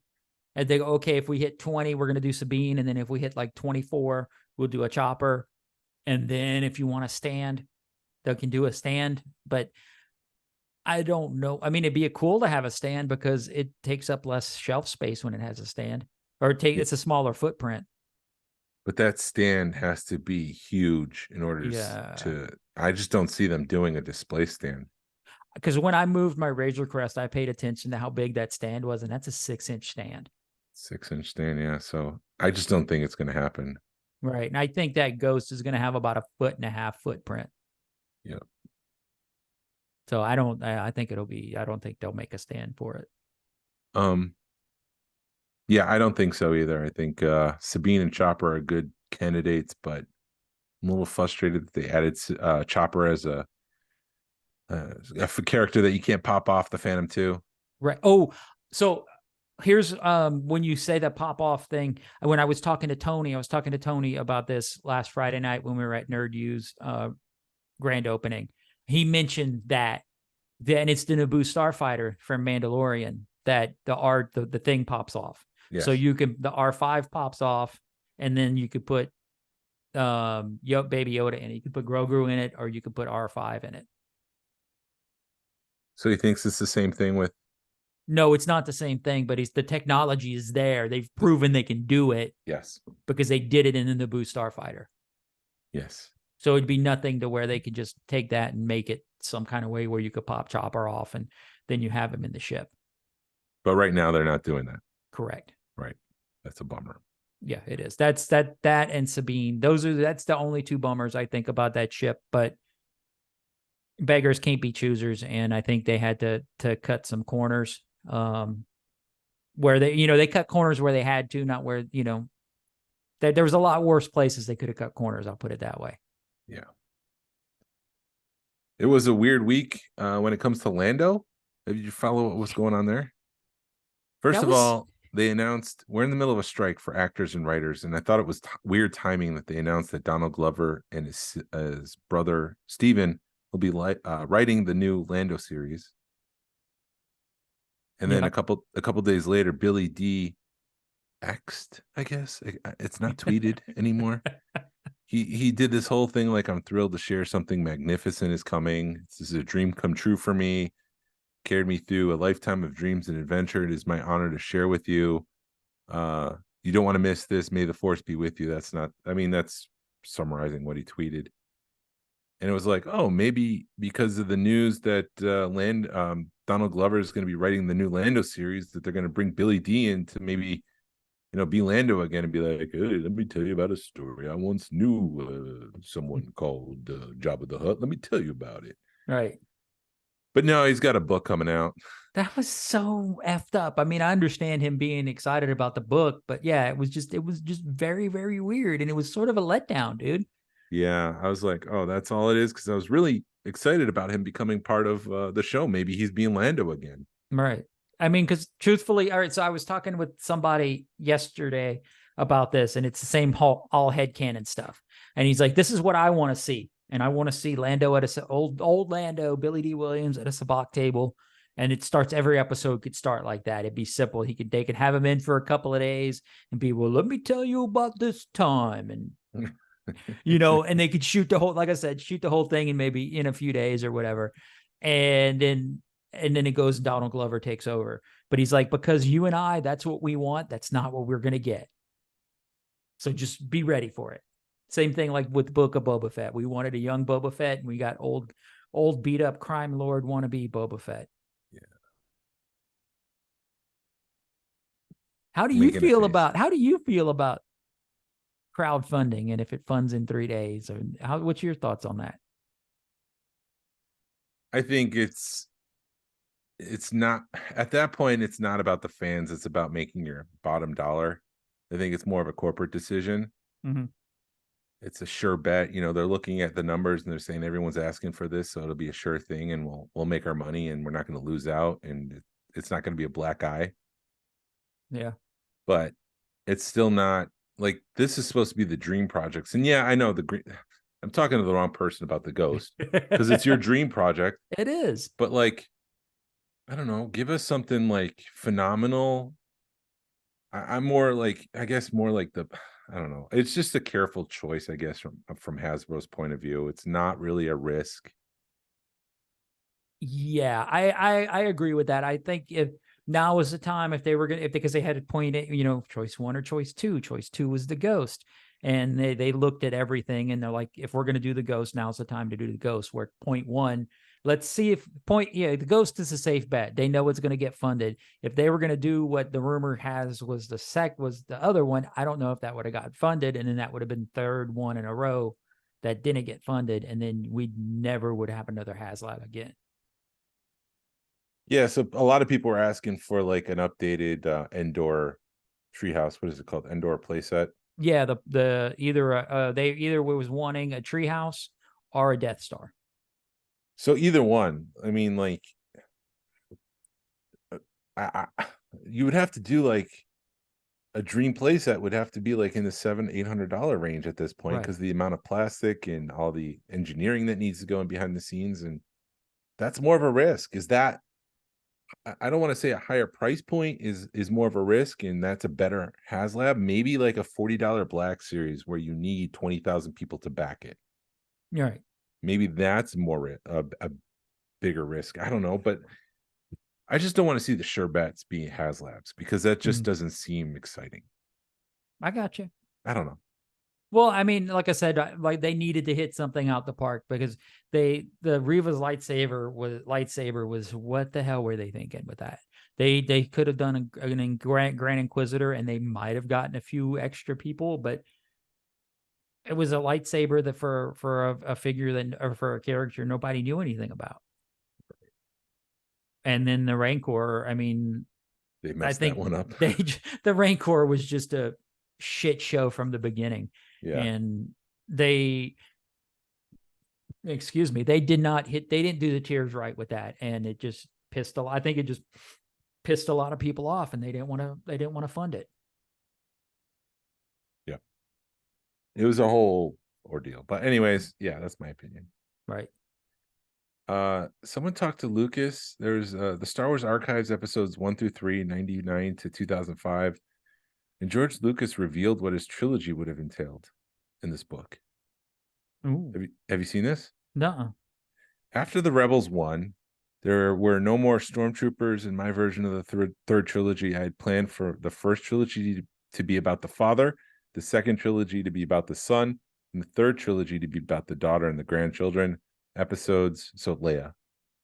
Speaker 3: and they go, okay, if we hit 20, we're going to do Sabine. And then if we hit like 24, we'll do a chopper. And then if you want to stand, they can do a stand. But I don't know. I mean, it'd be cool to have a stand because it takes up less shelf space when it has a stand, or it's a smaller footprint.
Speaker 4: But that stand has to be huge in order to. I just don't see them doing a display stand.
Speaker 3: Because when I moved my Razor Crest, I paid attention to how big that stand was, and that's a 6-inch stand.
Speaker 4: 6-inch stand, yeah. So I just don't think it's going to happen.
Speaker 3: Right. And I think that Ghost is going to have about a 1.5 foot footprint.
Speaker 4: Yeah.
Speaker 3: So I don't think they'll make a stand for it.
Speaker 4: Yeah, I don't think so either. I think Sabine and Chopper are good candidates, but I'm a little frustrated that they added Chopper as a character that you can't pop off the Phantom 2.
Speaker 3: Right. Oh, so here's when you say that pop off thing, when I was talking to Tony about this last Friday night when we were at Nerd U's grand opening. He mentioned that then it's the Naboo Starfighter from Mandalorian that the thing pops off. Yes. So you can, the R5 pops off, and then you could put Baby Yoda in it. You could put Grogu in it, or you could put R5 in it.
Speaker 4: So he thinks it's the same thing with.
Speaker 3: No, it's not the same thing, but the technology is there. They've proven they can do it.
Speaker 4: Yes.
Speaker 3: Because they did it in the Naboo Starfighter.
Speaker 4: Yes.
Speaker 3: So it'd be nothing to where they could just take that and make it some kind of way where you could pop Chopper off and then you have him in the ship.
Speaker 4: But right now they're not doing that.
Speaker 3: Correct.
Speaker 4: Right. That's a bummer.
Speaker 3: Yeah, it is. That's that and Sabine. That's the only 2 bummers I think about that ship, but beggars can't be choosers, and I think they had to cut some corners where they cut corners where they had to, not where, there was a lot worse places they could have cut corners. I'll put it that way.
Speaker 4: Yeah. It was a weird week when it comes to Lando. Did you follow what was going on there? First of all, they announced we're in the middle of a strike for actors and writers, and I thought it was weird timing that they announced that Donald Glover and his brother Steven will be writing the new Lando series. And then a couple days later, Billy D X'd, I guess. It's not tweeted anymore. He did this whole thing like, I'm thrilled to share something magnificent is coming. This is a dream come true for me. Carried me through a lifetime of dreams and adventure. It is my honor to share with you. You don't want to miss this. May the force be with you. That's summarizing what he tweeted. And it was like, oh, maybe because of the news that Donald Glover is going to be writing the new Lando series, that they're going to bring Billy D in to maybe, be Lando again and be like, hey, let me tell you about a story. I once knew someone called Jabba the Hutt. Let me tell you about it.
Speaker 3: Right.
Speaker 4: But no, he's got a book coming out.
Speaker 3: That was so effed up. I mean, I understand him being excited about the book, but yeah, it was just very, very weird. And it was sort of a letdown, dude.
Speaker 4: Yeah, I was like, oh, that's all it is. Because I was really excited about him becoming part of the show. Maybe he's being Lando again.
Speaker 3: Right. I mean, because truthfully, all right, so I was talking with somebody yesterday about this, and it's the same all headcanon stuff. And he's like, this is what I want to see. And I want to see Lando at old Lando, Billy D. Williams at a sabacc table. And it starts, every episode could start like that. It'd be simple. They could have him in for a couple of days and be, well, let me tell you about this time. And, and they could shoot the whole thing in maybe in a few days or whatever. And then it goes, Donald Glover takes over. But he's like, because you and I, that's what we want. That's not what we're going to get. So just be ready for it. Same thing like with Book of Boba Fett. We wanted a young Boba Fett, and we got old beat up crime lord wannabe Boba Fett.
Speaker 4: Yeah.
Speaker 3: How do you feel about crowdfunding, and if it funds in 3 days, or what's your thoughts on that?
Speaker 4: I think it's not, at that point, it's not about the fans, it's about making your bottom dollar. I think it's more of a corporate decision.
Speaker 3: Mm-hmm.
Speaker 4: It's a sure bet. You know, they're looking at the numbers and they're saying everyone's asking for this, so it'll be a sure thing, and we'll make our money, and we're not going to lose out, and it's not going to be a black eye.
Speaker 3: Yeah.
Speaker 4: But it's still not like, this is supposed to be the dream projects. And yeah, I know I'm talking to the wrong person about the Ghost, because it's your dream project.
Speaker 3: It is.
Speaker 4: But like, I don't know, give us something like phenomenal. I'm more like, I guess more like I don't know. It's just a careful choice, I guess, from Hasbro's point of view. It's not really a risk.
Speaker 3: Yeah, I agree with that. I think if now was the time, if they were gonna, because they had to point it, choice 1 or choice 2. Choice 2 was the Ghost, and they looked at everything, and they're like, if we're gonna do the Ghost, now's the time to do the Ghost. Where point 1, let's see if the Ghost is a safe bet. They know it's gonna get funded. If they were gonna do what the rumor has was the other one, I don't know if that would have got funded, and then that would have been third one in a row that didn't get funded, and then we never would have another Haslab again.
Speaker 4: Yeah, so a lot of people were asking for like an updated Endor treehouse. What is it called? Endor playset.
Speaker 3: Yeah, they either was wanting a treehouse or a Death Star.
Speaker 4: So either one. I mean, like, you would have to do like a dream playset would have to be like in the $700-800 range at this point, because the amount of plastic and all the engineering that needs to go in behind the scenes, and that's more of a risk. Is that, I don't want to say a higher price point is more of a risk, and that's a better Haslab. Maybe like a $40 Black Series where you need 20,000 people to back it.
Speaker 3: Right.
Speaker 4: Maybe that's more a bigger risk. I don't know, but I just don't want to see the sure bets being Haslabs, because that just doesn't seem exciting.
Speaker 3: I got you.
Speaker 4: I don't know.
Speaker 3: Well, I mean, like I said, like they needed to hit something out the park, because the Reva's lightsaber was what the hell were they thinking with that? They could have done a Grand Inquisitor, and they might have gotten a few extra people, but it was a lightsaber that for a figure or for a character nobody knew anything about. And then the Rancor, I mean,
Speaker 4: they messed that one up.
Speaker 3: The Rancor was just a shit show from the beginning.
Speaker 4: Yeah.
Speaker 3: And they didn't do the tiers right with that. And it just I think it just pissed a lot of people off, and they didn't want to fund it.
Speaker 4: Yeah. It was a whole ordeal. But anyways, yeah, that's my opinion.
Speaker 3: Right.
Speaker 4: Someone talked to Lucas. There's the Star Wars Archives episodes 1-3, 99 to 2005. And George Lucas revealed what his trilogy would have entailed in this book.
Speaker 3: Ooh.
Speaker 4: Have you seen this?
Speaker 3: Nuh-uh.
Speaker 4: After the Rebels won, there were no more stormtroopers in my version of the third trilogy. I had planned for the first trilogy to be about the father, the second trilogy to be about the son, and the third trilogy to be about the daughter and the grandchildren. Episodes, so Leia.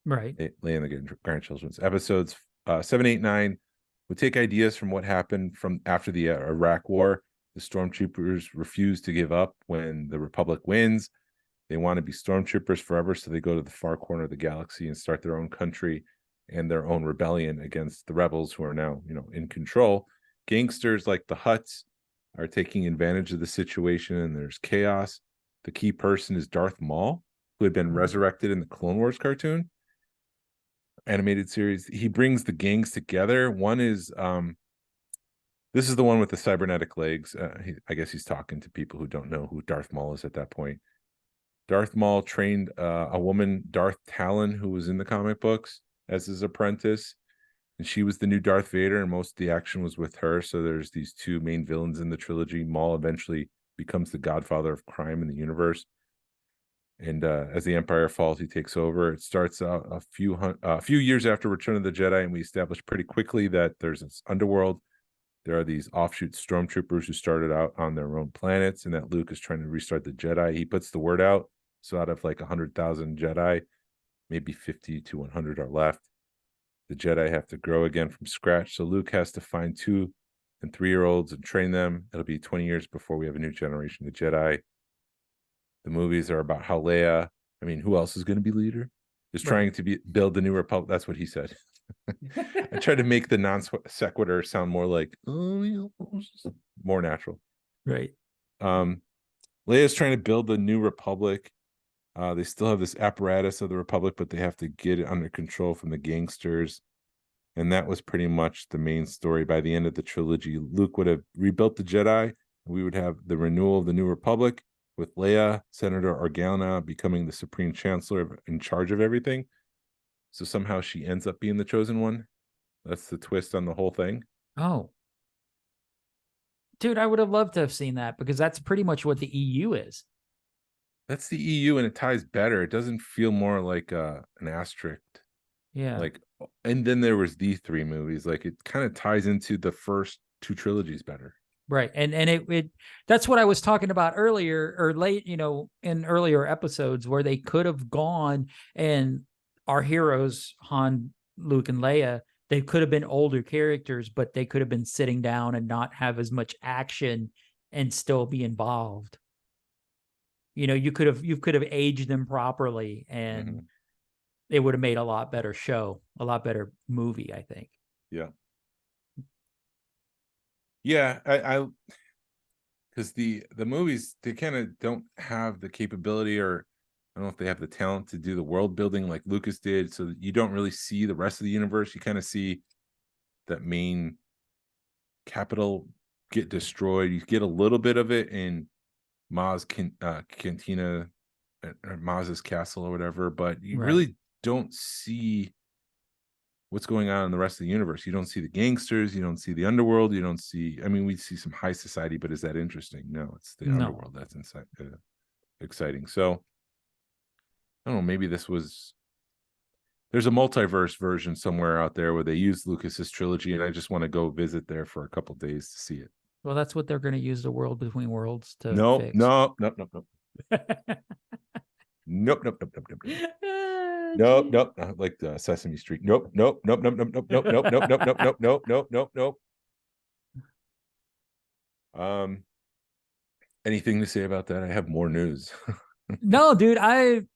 Speaker 3: Right.
Speaker 4: Leia and the grandchildren's episodes 7, 8, 9 would take ideas from what happened from after the Iraq War. The stormtroopers refuse to give up when the Republic wins. They want to be stormtroopers forever, so they go to the far corner of the galaxy and start their own country and their own rebellion against the rebels, who are now, in control. Gangsters like the Hutts are taking advantage of the situation, and there's chaos. The key person is Darth Maul, who had been resurrected in the Clone Wars cartoon animated series. He brings the gangs together. One is this is the one with the cybernetic legs. I guess he's talking to people who don't know who Darth Maul is at that point. Darth Maul trained a woman, Darth Talon, who was in the comic books, as his apprentice, and she was the new Darth Vader, and most of the action was with her. So there's these two main villains in the trilogy. Maul eventually becomes the godfather of crime in the universe, and as the Empire falls, he takes over. It starts out a few years after Return of the Jedi, and we establish pretty quickly that there's this underworld there are these offshoot stormtroopers who started out on their own planets, and that Luke is trying to restart the Jedi. He puts the word out. So out of like 100,000 Jedi, maybe 50 to 100 are left. The Jedi have to grow again from scratch. So Luke has to find 2 and 3-year-olds and train them. It'll be 20 years before we have a new generation of Jedi. The movies are about how Leia, I mean, who else is going to be leader? Is trying to build the new republic. That's what he said. I tried to make the non sequitur sound more like, more natural.
Speaker 3: Right.
Speaker 4: Leia's trying to build the new republic. They still have this apparatus of the republic, but they have to get it under control from the gangsters. And that was pretty much the main story. By the end of the trilogy, Luke would have rebuilt the Jedi. We would have the renewal of the new republic with Leia, Senator Organa becoming the Supreme Chancellor in charge of everything. So somehow she ends up being the chosen one. That's the twist on the whole thing.
Speaker 3: Oh. Dude, I would have loved to have seen that because that's pretty much what the EU is.
Speaker 4: That's the EU, and it ties better. It doesn't feel more like an asterisk.
Speaker 3: Yeah.
Speaker 4: Like, and then there was these 3 movies. Like, it kind of ties into the first 2 trilogies better.
Speaker 3: Right. And it that's what I was talking about earlier or late, in earlier episodes where they could have gone and our heroes, Han, Luke, and Leia, they could have been older characters, but they could have been sitting down and not have as much action and still be involved. You could have aged them properly and it would have made a lot better show, a lot better movie, I think.
Speaker 4: Yeah. Yeah, I because the movies, they kind of don't have the capability, or I don't know if they have the talent to do the world building like Lucas did, so that you don't really see the rest of the universe. You kind of see that main capital get destroyed. You get a little bit of it in Maz Cantina, or Maz's castle or whatever, but you really don't see what's going on in the rest of the universe. You don't see the gangsters, you don't see the underworld, you don't see, I mean, we see some high society, but is that interesting? No, it's the underworld that's inside, exciting. So I don't know, maybe there's a multiverse version somewhere out there where they use Lucas's trilogy, and I just want to go visit there for a couple days to see it.
Speaker 3: Well, that's what they're going to use the World Between Worlds to fix.
Speaker 4: Nope. Nope. Like the Sesame Street. Nope. Anything to say about that? I have more news.
Speaker 3: No, dude, I'm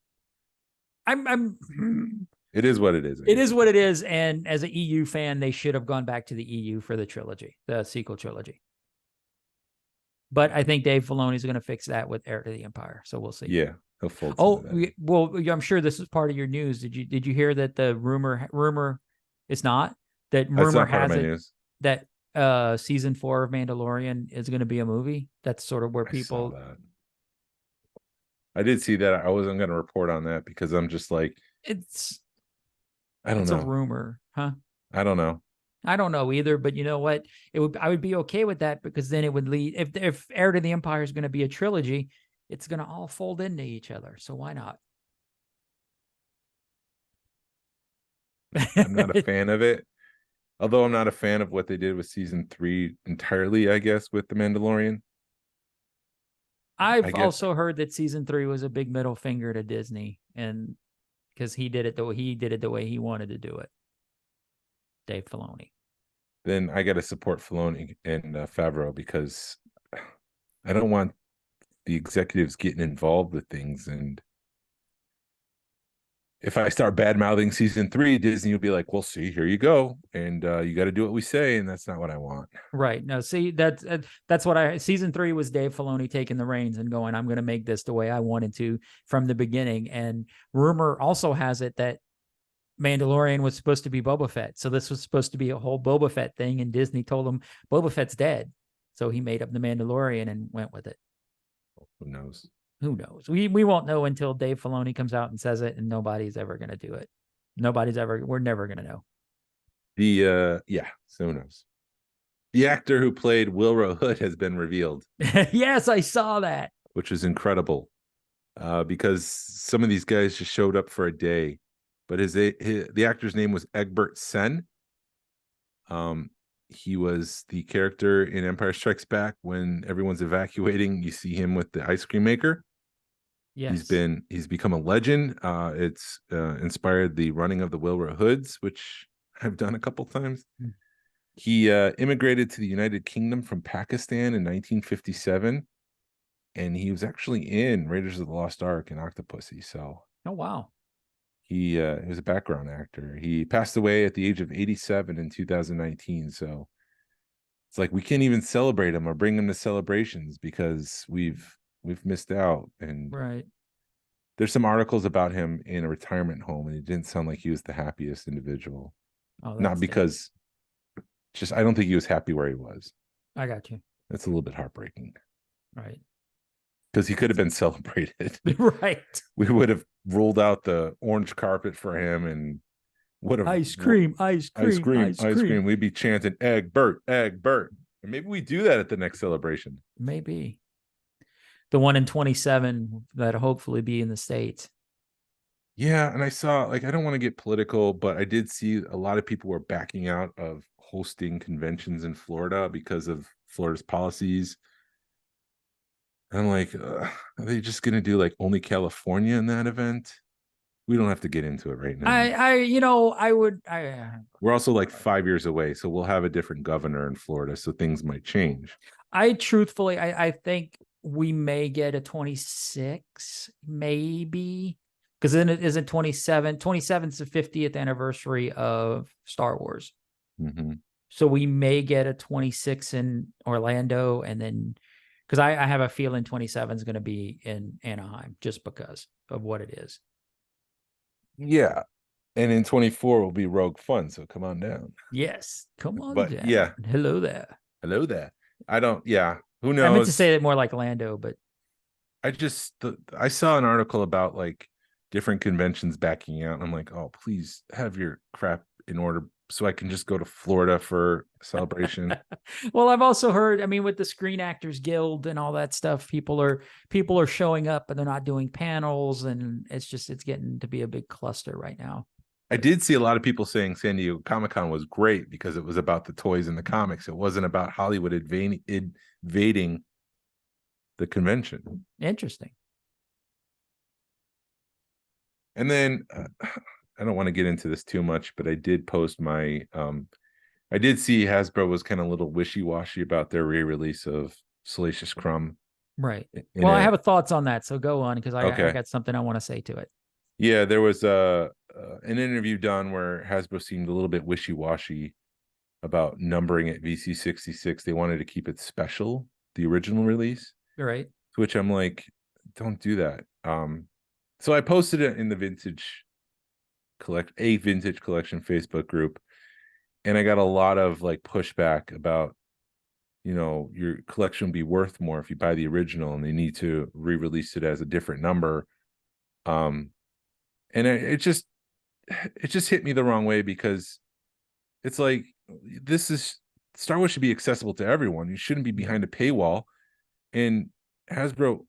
Speaker 4: it is what it is.
Speaker 3: It is what it is. And as an EU fan, they should have gone back to the EU for the trilogy, the sequel trilogy. But I think Dave Filoni is going to fix that with Heir to the Empire. So we'll see.
Speaker 4: Yeah. He'll fold
Speaker 3: well, I'm sure this is part of your news. Did you hear that the rumor is not that rumor has it that season 4 of Mandalorian is going to be a movie? That's sort of where people.
Speaker 4: I did see that. I wasn't going to report on that because I'm just like, I don't know.
Speaker 3: It's a rumor, huh?
Speaker 4: I don't know.
Speaker 3: I don't know either, but you know what? I would be okay with that because then it would lead, if Heir to the Empire is going to be a trilogy, it's going to all fold into each other. So why not?
Speaker 4: I'm not a fan of it. Although I'm not a fan of what they did with season 3 entirely, I guess, with The Mandalorian.
Speaker 3: I've also heard that season 3 was a big middle finger to Disney, and because he did it the way he wanted to do it. Dave Filoni.
Speaker 4: Then I got to support Filoni and Favreau because I don't want the executives getting involved with things. And if I start bad mouthing season 3, Disney will be like, "Well, see, here you go, and you got to do what we say," and that's not what I want.
Speaker 3: Right. No, see, that's what season 3 was Dave Filoni taking the reins and going, "I'm going to make this the way I wanted to from the beginning." And rumor also has it that Mandalorian was supposed to be Boba Fett. So this was supposed to be a whole Boba Fett thing. And Disney told him Boba Fett's dead. So he made up the Mandalorian and went with it.
Speaker 4: Who knows?
Speaker 3: Who knows? We won't know until Dave Filoni comes out and says it, and nobody's ever going to do it. We're never going to know.
Speaker 4: So who knows? The actor who played Wilbur Hood has been revealed.
Speaker 3: Yes, I saw that.
Speaker 4: Which is incredible. Because some of these guys just showed up for a day. But the actor's name was Egbert Sen. He was the character in Empire Strikes Back when everyone's evacuating. You see him with the ice cream maker.
Speaker 3: Yes.
Speaker 4: He's become a legend. It's inspired the running of the Wilbur Hoods, which I've done a couple times.
Speaker 3: Mm.
Speaker 4: He immigrated to the United Kingdom from Pakistan in 1957, and he was actually in Raiders of the Lost Ark and Octopussy. So,
Speaker 3: oh wow,
Speaker 4: he was a background actor. He passed away at the age of 87 in 2019. So it's like we can't even celebrate him or bring him to celebrations because we've missed out. And
Speaker 3: right.
Speaker 4: there's some articles about him in a retirement home, and it didn't sound like he was the happiest individual.
Speaker 3: Oh,
Speaker 4: Not because just I don't think he was happy where he was.
Speaker 3: I got you.
Speaker 4: That's a little bit heartbreaking.
Speaker 3: Right.
Speaker 4: Because he could have been celebrated.
Speaker 3: Right.
Speaker 4: We would have rolled out the orange carpet for him and would have
Speaker 3: Ice cream.
Speaker 4: We'd be chanting egg Bert. And maybe we do that at the next celebration.
Speaker 3: Maybe. The one in 27 that'll hopefully be in the States.
Speaker 4: Yeah, and I saw, like, I don't want to get political, but I did see a lot of people were backing out of hosting conventions in Florida because of Florida's policies. I'm like, are they just going to do like only California in that event? We don't have to get into it right now. We're also like 5 years away, so we'll have a different governor in Florida, so things might change.
Speaker 3: I think we may get a 26, maybe, because then it isn't 27. 27 is the 50th anniversary of Star Wars.
Speaker 4: Mm-hmm.
Speaker 3: So we may get a 26 in Orlando, and then because I have a feeling 27 is going to be in Anaheim just because of what it is.
Speaker 4: Yeah. And in 24 will be Rogue Fun, so come on down.
Speaker 3: Yes. Come on
Speaker 4: but
Speaker 3: down.
Speaker 4: Yeah.
Speaker 3: Hello there.
Speaker 4: Who knows?
Speaker 3: I meant to say it more like Lando, but
Speaker 4: I saw an article about like different conventions backing out. And I'm like, oh, please have your crap in order so I can just go to Florida for a celebration.
Speaker 3: Well, I've also heard, with the Screen Actors Guild and all that stuff, people are showing up and they're not doing panels, and it's getting to be a big cluster right now.
Speaker 4: I did see a lot of people saying San Diego Comic-Con was great because it was about the toys and the comics. It wasn't about Hollywood invading the convention.
Speaker 3: Interesting.
Speaker 4: And then I don't want to get into this too much, but I did post my I did see Hasbro was kind of a little wishy-washy about their re-release of Salacious Crumb.
Speaker 3: Right. Well, I have thoughts on that, so go on, because I got something I want to say to it.
Speaker 4: Yeah, there was an interview done where Hasbro seemed a little bit wishy-washy about numbering it VC66. They wanted to keep it special, the original release.
Speaker 3: Right.
Speaker 4: To which I'm like, don't do that. So I posted it in the Vintage Collection Facebook group, and I got a lot of like pushback about, your collection would be worth more if you buy the original, and they need to re-release it as a different number. And it just hit me the wrong way, because it's like, Star Wars should be accessible to everyone. You shouldn't be behind a paywall. And Hasbro,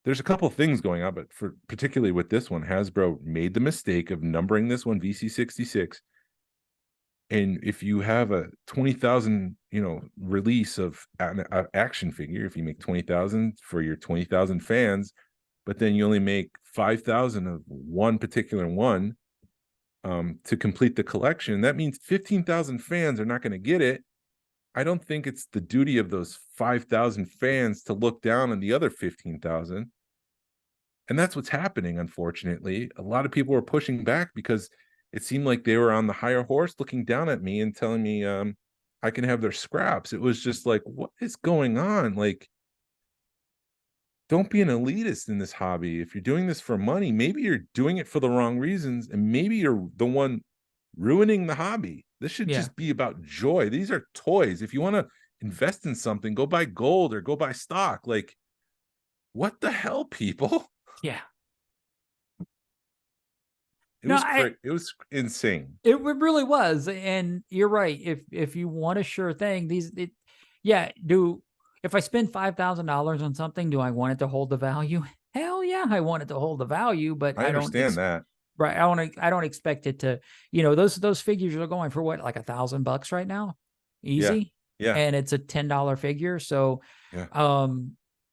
Speaker 4: there's a couple of things going on, but particularly with this one, Hasbro made the mistake of numbering this one VC66. And if you have a 20,000, release of an action figure, if you make 20,000 for your 20,000 fans, but then you only make 5,000 of one particular one to complete the collection, that means 15,000 fans are not going to get it. I don't think it's the duty of those 5,000 fans to look down on the other 15,000. And that's what's happening, unfortunately. A lot of people were pushing back because it seemed like they were on the higher horse looking down at me and telling me I can have their scraps. It was just like, what is going on? Like, don't be an elitist in this hobby. If you're doing this for money, maybe you're doing it for the wrong reasons, and maybe you're the one ruining the hobby. This should just be about joy. These are toys. If you want to invest in something, go buy gold or go buy stock. Like, what the hell, people?
Speaker 3: Yeah.
Speaker 4: It was insane.
Speaker 3: It really was. And you're right. If you want a sure thing, if I spend $5,000 on something, do I want it to hold the value? Hell yeah, I want it to hold the value, but
Speaker 4: I understand that.
Speaker 3: Right. I don't expect it to, those figures are going for what, like $1,000 right now? easy.
Speaker 4: Yeah.
Speaker 3: And it's a $10 figure. So,
Speaker 4: Yeah.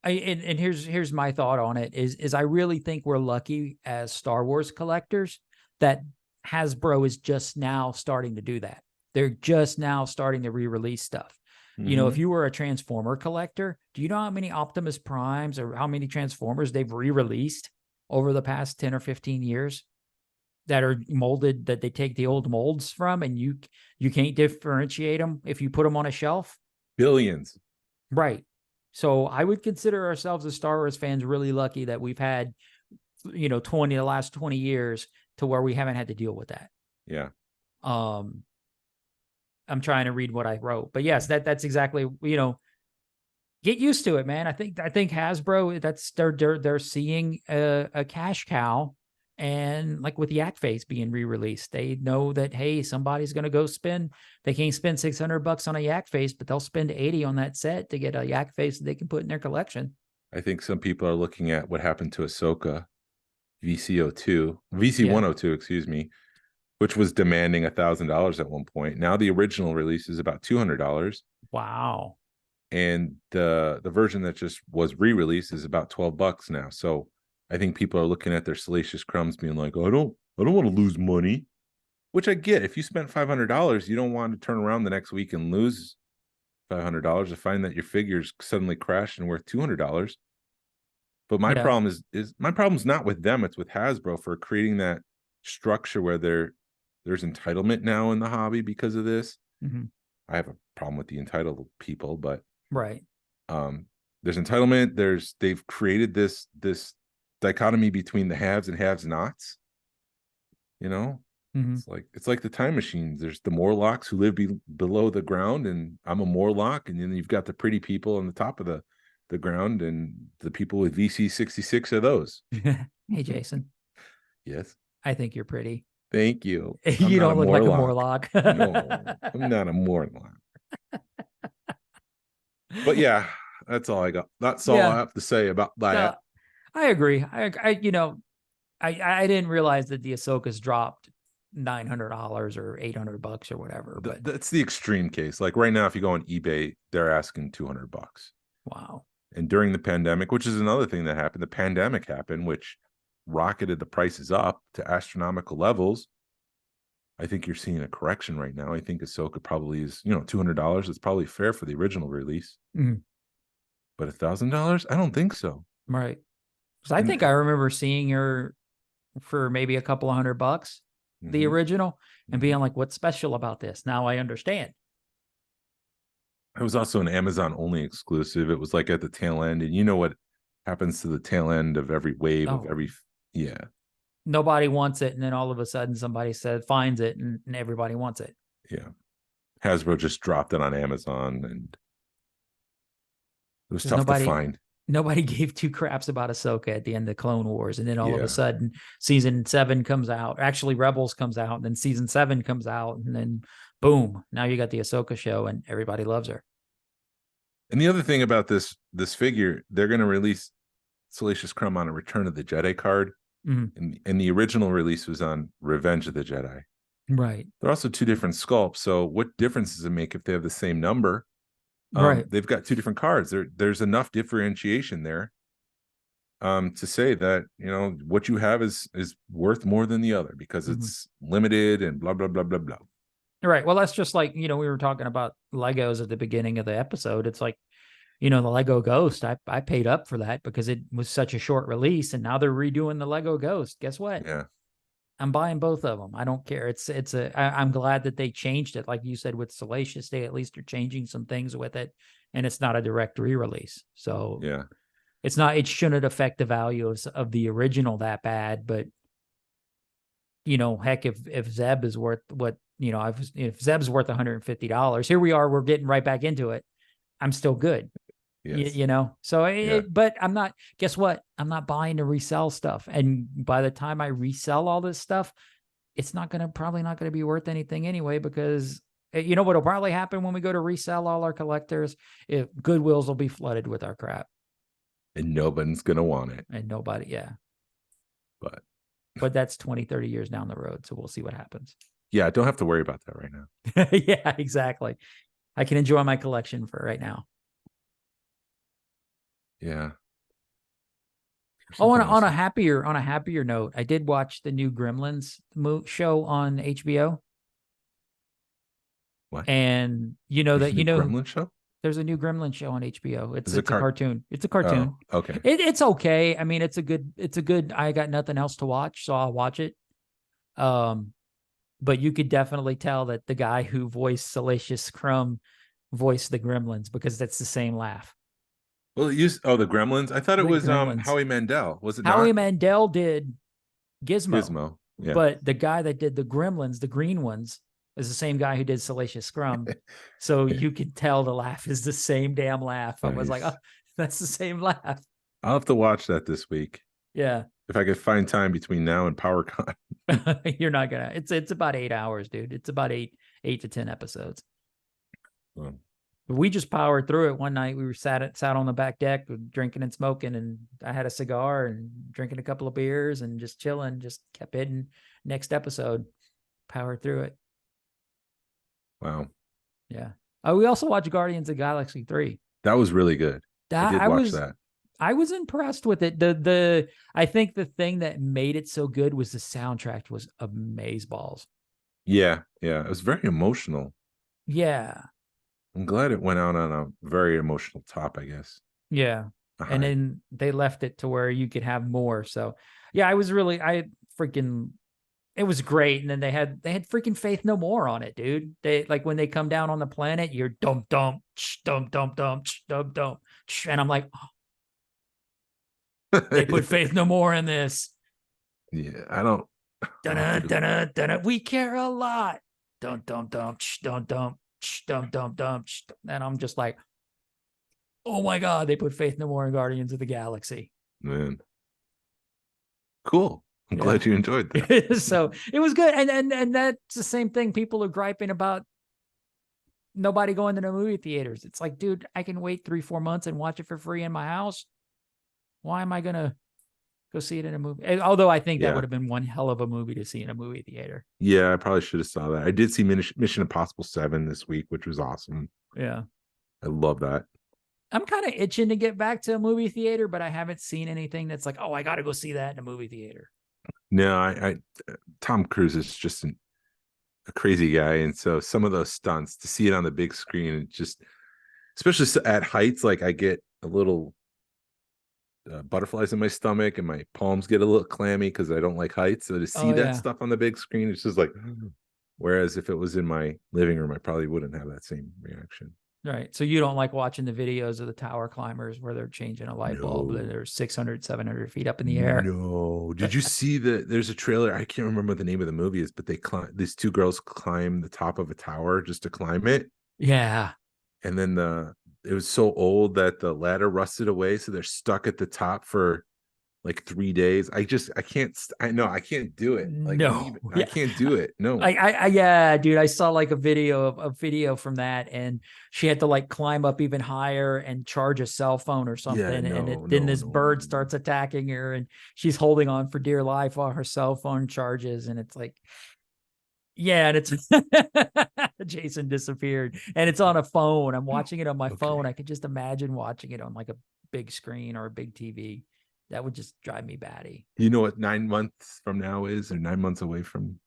Speaker 3: and here's my thought on it is I really think we're lucky as Star Wars collectors that Hasbro is just now starting to do that. They're just now starting to re-release stuff. You know, if you were a Transformer collector, do you know how many Optimus Primes or how many Transformers they've re-released over the past 10 or 15 years that are molded, that they take the old molds from, and you can't differentiate them if you put them on a shelf?
Speaker 4: Billions.
Speaker 3: Right. So I would consider ourselves as Star Wars fans really lucky that we've had, you know, the last 20 years to where we haven't had to deal with that.
Speaker 4: Yeah.
Speaker 3: I'm trying to read what I wrote, but yes, that's exactly, you know, get used to it, man. I think Hasbro, that's they're seeing a cash cow, and like with Yak Face being re-released, they know that, hey, somebody's going to go spend, they can't spend $600 on a Yak Face, but they'll spend 80 on that set to get a Yak Face that they can put in their collection.
Speaker 4: I think some people are looking at what happened to Ahsoka VC102, excuse me, which was demanding $1,000 at one point. Now the original release is about $200.
Speaker 3: Wow.
Speaker 4: And the version that just was re-released is about $12 now. So I think people are looking at their Salacious Crumbs being like, oh, I don't want to lose money, which I get. If you spent $500, you don't want to turn around the next week and lose $500 to find that your figures suddenly crashed and worth $200. But my problem is my problem's not with them, it's with Hasbro for creating that structure where there's entitlement now in the hobby because of this. I have a problem with the entitled people, but
Speaker 3: right.
Speaker 4: There's entitlement. They've created this dichotomy between the haves and have-nots. You know, it's like the time machines. There's the Morlocks who live below the ground, and I'm a Morlock, and then you've got the pretty people on the top of the ground, and the people with VC66 are those.
Speaker 3: Hey, Jason.
Speaker 4: Yes.
Speaker 3: I think you're pretty.
Speaker 4: Thank you.
Speaker 3: You don't look like a Morlock.
Speaker 4: No, I'm not a Morlock. But yeah, that's all I got. That's all I have to say about that.
Speaker 3: I agree. I didn't realize that the Ahsoka's dropped $900 or $800 or whatever. But
Speaker 4: that's the extreme case. Like right now, if you go on eBay, they're asking $200.
Speaker 3: Wow.
Speaker 4: And during the pandemic, which is another thing that happened, the pandemic happened, which rocketed the prices up to astronomical levels. I think you're seeing a correction right now. I think Ahsoka probably is, $200. It's probably fair for the original release. But $1,000? I don't think so.
Speaker 3: Right. Because I think I remember seeing her for maybe a couple of $100, the original, and being like, what's special about this? Now I understand.
Speaker 4: It was also an Amazon only exclusive. It was like at the tail end, and you know what happens to the tail end of every wave of every,
Speaker 3: Nobody wants it, and then all of a sudden somebody finds it, and everybody wants it.
Speaker 4: Yeah. Hasbro just dropped it on Amazon, and it was tough to find.
Speaker 3: Nobody gave two craps about Ahsoka at the end of Clone Wars, and then all of a sudden season 7 comes out. Actually, Rebels comes out, and then season 7 comes out, and then boom, now you got the Ahsoka show, and everybody loves her.
Speaker 4: And the other thing about this figure, they're going to release Salacious Crumb on a Return of the Jedi card, and the original release was on Revenge of the Jedi.
Speaker 3: Right.
Speaker 4: They're also two different sculpts. So what difference does it make if they have the same number?
Speaker 3: Right.
Speaker 4: They've got two different cards. There's enough differentiation there to say that, what you have is worth more than the other because it's limited and blah, blah, blah, blah, blah.
Speaker 3: Right. Well, that's just like, we were talking about Legos at the beginning of the episode. It's like, the Lego Ghost, I paid up for that because it was such a short release, and now they're redoing the Lego Ghost. Guess what?
Speaker 4: Yeah.
Speaker 3: I'm buying both of them. I don't care. I'm glad that they changed it. Like you said, with Salacious, they at least are changing some things with it, and it's not a direct re-release. So
Speaker 4: yeah,
Speaker 3: it shouldn't affect the value of the original that bad. But, heck, if Zeb is worth what, if Zeb's worth $150, here we are, we're getting right back into it. I'm still good.
Speaker 4: Yes.
Speaker 3: So, but I'm not, guess what? I'm not buying to resell stuff. And by the time I resell all this stuff, it's probably not going to be worth anything anyway, because you know what'll probably happen when we go to resell all our collectors? If Goodwills will be flooded with our crap.
Speaker 4: And nobody's going to want it.
Speaker 3: And nobody, yeah.
Speaker 4: But
Speaker 3: that's 20, 30 years down the road. So we'll see what happens.
Speaker 4: Yeah, I don't have to worry about that right now.
Speaker 3: Yeah, exactly. I can enjoy my collection for right now.
Speaker 4: Yeah.
Speaker 3: Oh,
Speaker 4: Something else.
Speaker 3: on a happier note, I did watch the new Gremlins show on HBO,
Speaker 4: What?
Speaker 3: and you know
Speaker 4: There's
Speaker 3: that
Speaker 4: a new Gremlin show?
Speaker 3: there's a new Gremlin show on HBO.
Speaker 4: Is
Speaker 3: It's
Speaker 4: it
Speaker 3: a cartoon. It's a cartoon.
Speaker 4: Oh, okay.
Speaker 3: It's okay. I mean, it's a good. I got nothing else to watch, so I'll watch it. But you could definitely tell that the guy who voiced Salacious Crumb voiced the Gremlins because that's the same laugh.
Speaker 4: Well, it used the Gremlins. I thought it
Speaker 3: The
Speaker 4: was
Speaker 3: Gremlins.
Speaker 4: Howie Mandel. Was it
Speaker 3: Howie
Speaker 4: not?
Speaker 3: Mandel did Gizmo,
Speaker 4: Yeah.
Speaker 3: but the guy that did the Gremlins, the green ones, is the same guy who did Salacious Crumb. So you can tell the laugh is the same damn laugh. I was like,
Speaker 4: Nice.
Speaker 3: oh, that's the same laugh.
Speaker 4: I'll have to watch that this week
Speaker 3: Yeah.
Speaker 4: if I could find time between now and PowerCon.
Speaker 3: You're not gonna. It's about 8 hours, dude. It's about eight to 10 episodes.
Speaker 4: Well,
Speaker 3: We just powered through it one night. We were sat on the back deck drinking and smoking, and I had a cigar and drinking a couple of beers and just chilling. Just kept hitting next episode. Powered through it.
Speaker 4: wow.
Speaker 3: Yeah. Oh, we also watched Guardians of the Galaxy 3.
Speaker 4: That was really good. I did watch
Speaker 3: was
Speaker 4: that.
Speaker 3: I was impressed with it. I think the thing that made it so good was the soundtrack was amazeballs.
Speaker 4: Yeah. It was very emotional.
Speaker 3: Yeah.
Speaker 4: I'm glad it went out on a very emotional top, I guess.
Speaker 3: Yeah. And then they left it to where you could have more. So yeah, it was great. And then they had freaking Faith No More on it, dude. They like when they come down on the planet, you're dump, dump, dump, dump, dump, dump, dump. And I'm like, oh, they put Faith No More in this.
Speaker 4: Yeah, I don't.
Speaker 3: Dun dun dun. We care a lot. Dum dum dum dum dum dum dum dum. And I'm just like, oh my god, they put Faith No More in Guardians of the Galaxy.
Speaker 4: Man, cool. I'm glad you enjoyed that.
Speaker 3: So it was good, and that's the same thing. People are griping about nobody going to the movie theaters. It's like, dude, I can wait 3-4 months and watch it for free in my house. Why am I gonna go see it in a movie? Although I think that would have been one hell of a movie to see in a movie theater.
Speaker 4: Yeah, I probably should have saw that. I did see Mission Impossible 7 this week, which was awesome.
Speaker 3: Yeah.
Speaker 4: I love that.
Speaker 3: I'm kind of itching to get back to a movie theater, but I haven't seen anything that's like, oh, I got to go see that in a movie theater.
Speaker 4: No, I Tom Cruise is just a crazy guy. And so some of those stunts to see it on the big screen, it just, especially at heights, like I get a little butterflies in my stomach and my palms get a little clammy because I don't like heights. So to see that stuff on the big screen, it's just like, whereas if it was in my living room, I probably wouldn't have that same reaction.
Speaker 3: Right. So you don't like watching the videos of the tower climbers where they're changing a light bulb and they're 600, 700 feet up in the air.
Speaker 4: No. Did you see there's a trailer? I can't remember what the name of the movie is, but these two girls climb the top of a tower just to climb it.
Speaker 3: Yeah.
Speaker 4: And then it was so old that the ladder rusted away. So they're stuck at the top for like 3 days. I can't do it. Like,
Speaker 3: no,
Speaker 4: I can't do it. No.
Speaker 3: Yeah, dude. I saw like a video from that, and she had to like climb up even higher and charge a cell phone or something. Then this bird starts attacking her, and she's holding on for dear life while her cell phone charges. And it's like, yeah, and it's Jason disappeared, and it's on a phone. I'm watching it on my phone. I could just imagine watching it on like a big screen or a big TV. That would just drive me batty.
Speaker 4: You know what 9 months from now is, or 9 months away from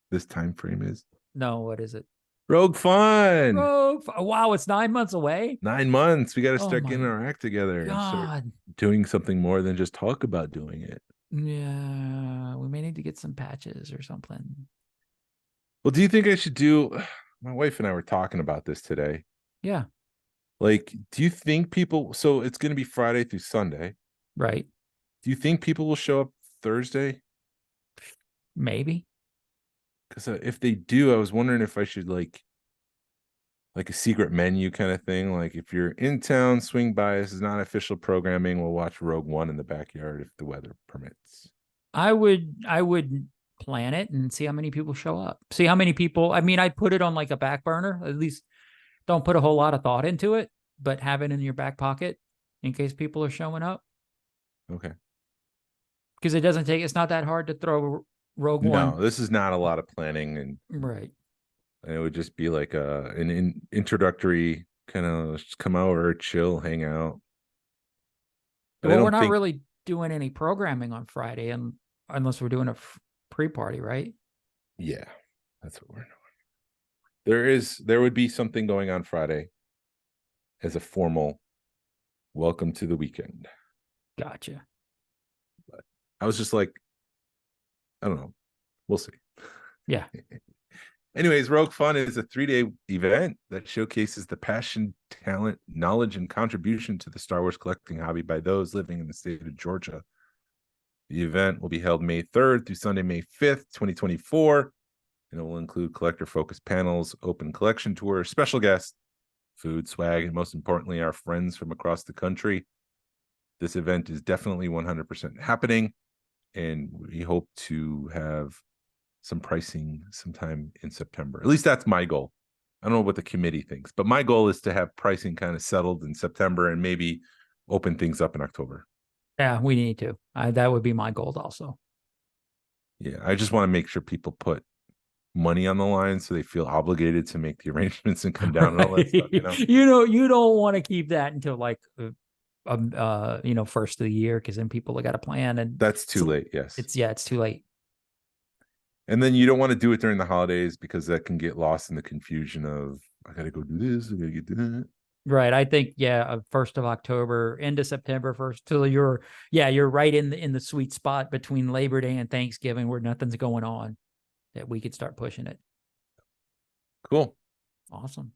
Speaker 4: this time frame is?
Speaker 3: No, what is it?
Speaker 4: Rogue Fun.
Speaker 3: Wow, it's 9 months away.
Speaker 4: 9 months. We got to start getting our act together and start
Speaker 3: God.
Speaker 4: doing something more than just talk about doing it.
Speaker 3: Yeah, we may need to get some patches or something.
Speaker 4: Well, do you think I should do? My wife and I were talking about this today.
Speaker 3: Yeah.
Speaker 4: Like, do you think people? So it's going to be Friday through Sunday.
Speaker 3: Right.
Speaker 4: Do you think people will show up Thursday?
Speaker 3: Maybe.
Speaker 4: Because if they do, I was wondering if I should like a secret menu kind of thing. Like if you're in town, swing by. This is not official programming. We'll watch Rogue One in the backyard if the weather permits.
Speaker 3: I would plan it and see how many people show up. See how many people. I mean, I put it on like a back burner. At least don't put a whole lot of thought into it, but have it in your back pocket in case people are showing up.
Speaker 4: Okay.
Speaker 3: Because it's not that hard to throw Rogue One.
Speaker 4: No, this is not a lot of planning and
Speaker 3: right.
Speaker 4: And it would just be like an introductory kind of come over, chill, hang out. But I
Speaker 3: Well, we're
Speaker 4: don't
Speaker 3: not
Speaker 4: think,
Speaker 3: really doing any programming on Friday, and unless we're doing a pre-party, right?
Speaker 4: yeah, that's what we're doing. There would be something going on Friday as a formal welcome to the weekend.
Speaker 3: Gotcha.
Speaker 4: But I was just like, I don't know. We'll see.
Speaker 3: Yeah.
Speaker 4: Anyways, Rogue Fun is a 3-day event that showcases the passion, talent, knowledge, and contribution to the Star Wars collecting hobby by those living in the state of Georgia. The event will be held May 3rd through Sunday, May 5th, 2024. And it will include collector-focused panels, open collection tours, special guests, food, swag, and most importantly, our friends from across the country. This event is definitely 100% happening, and we hope to have some pricing sometime in September. At least that's my goal. I don't know what the committee thinks, but my goal is to have pricing kind of settled in September and maybe open things up in October.
Speaker 3: Yeah, we need to. That would be my goal also.
Speaker 4: Yeah, I just want to make sure people put money on the line so they feel obligated to make the arrangements and come down and all that stuff,
Speaker 3: You don't want to keep that until like first of the year, because then people have got a plan, and
Speaker 4: that's too late. Yes,
Speaker 3: it's too late.
Speaker 4: And then you don't want to do it during the holidays because that can get lost in the confusion of I gotta go do this, I gotta get that.
Speaker 3: Right. I think 1st of October into September 1st till you're right in the sweet spot between Labor Day and Thanksgiving where nothing's going on, that we could start pushing it.
Speaker 4: Cool.
Speaker 3: Awesome.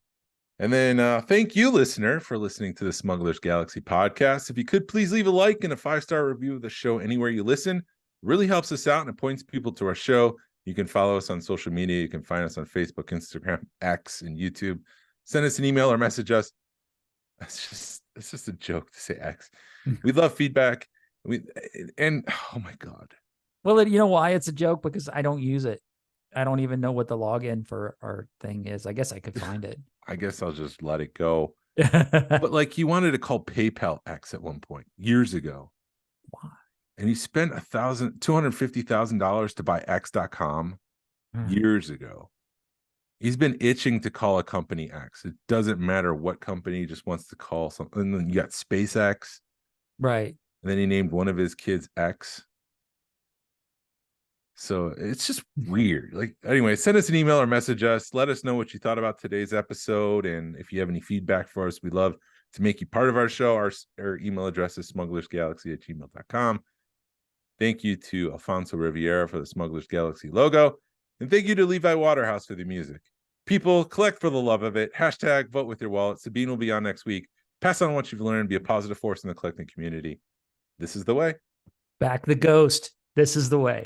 Speaker 4: And then thank you, listener, for listening to the Smugglers Galaxy podcast. If you could please leave a like and a 5-star review of the show anywhere you listen. It really helps us out and it points people to our show. You can follow us on social media. You can find us on Facebook, Instagram, X, and YouTube. Send us an email or message us. It's just a joke to say X. We love feedback. Oh my God.
Speaker 3: Well, you know why it's a joke? Because I don't use it. I don't even know what the login for our thing is. I guess I could find it.
Speaker 4: I guess I'll just let it go. But like he wanted to call PayPal X at one point years ago.
Speaker 3: Why?
Speaker 4: And he spent $250,000 to buy X.com years ago. He's been itching to call a company X. It doesn't matter what company, he just wants to call something. And then you got SpaceX.
Speaker 3: Right.
Speaker 4: And then he named one of his kids X. So it's just weird. Like, anyway, send us an email or message us. Let us know what you thought about today's episode. And if you have any feedback for us, we'd love to make you part of our show. Our email address is smugglersgalaxy@gmail.com. Thank you to Alfonso Riviera for the Smugglers Galaxy logo. And thank you to Levi Waterhouse for the music. People, collect for the love of it. # vote with your wallet. Sabine will be on next week. Pass on what you've learned. Be a positive force in the collecting community. This is the way.
Speaker 3: Back the ghost. This is the way.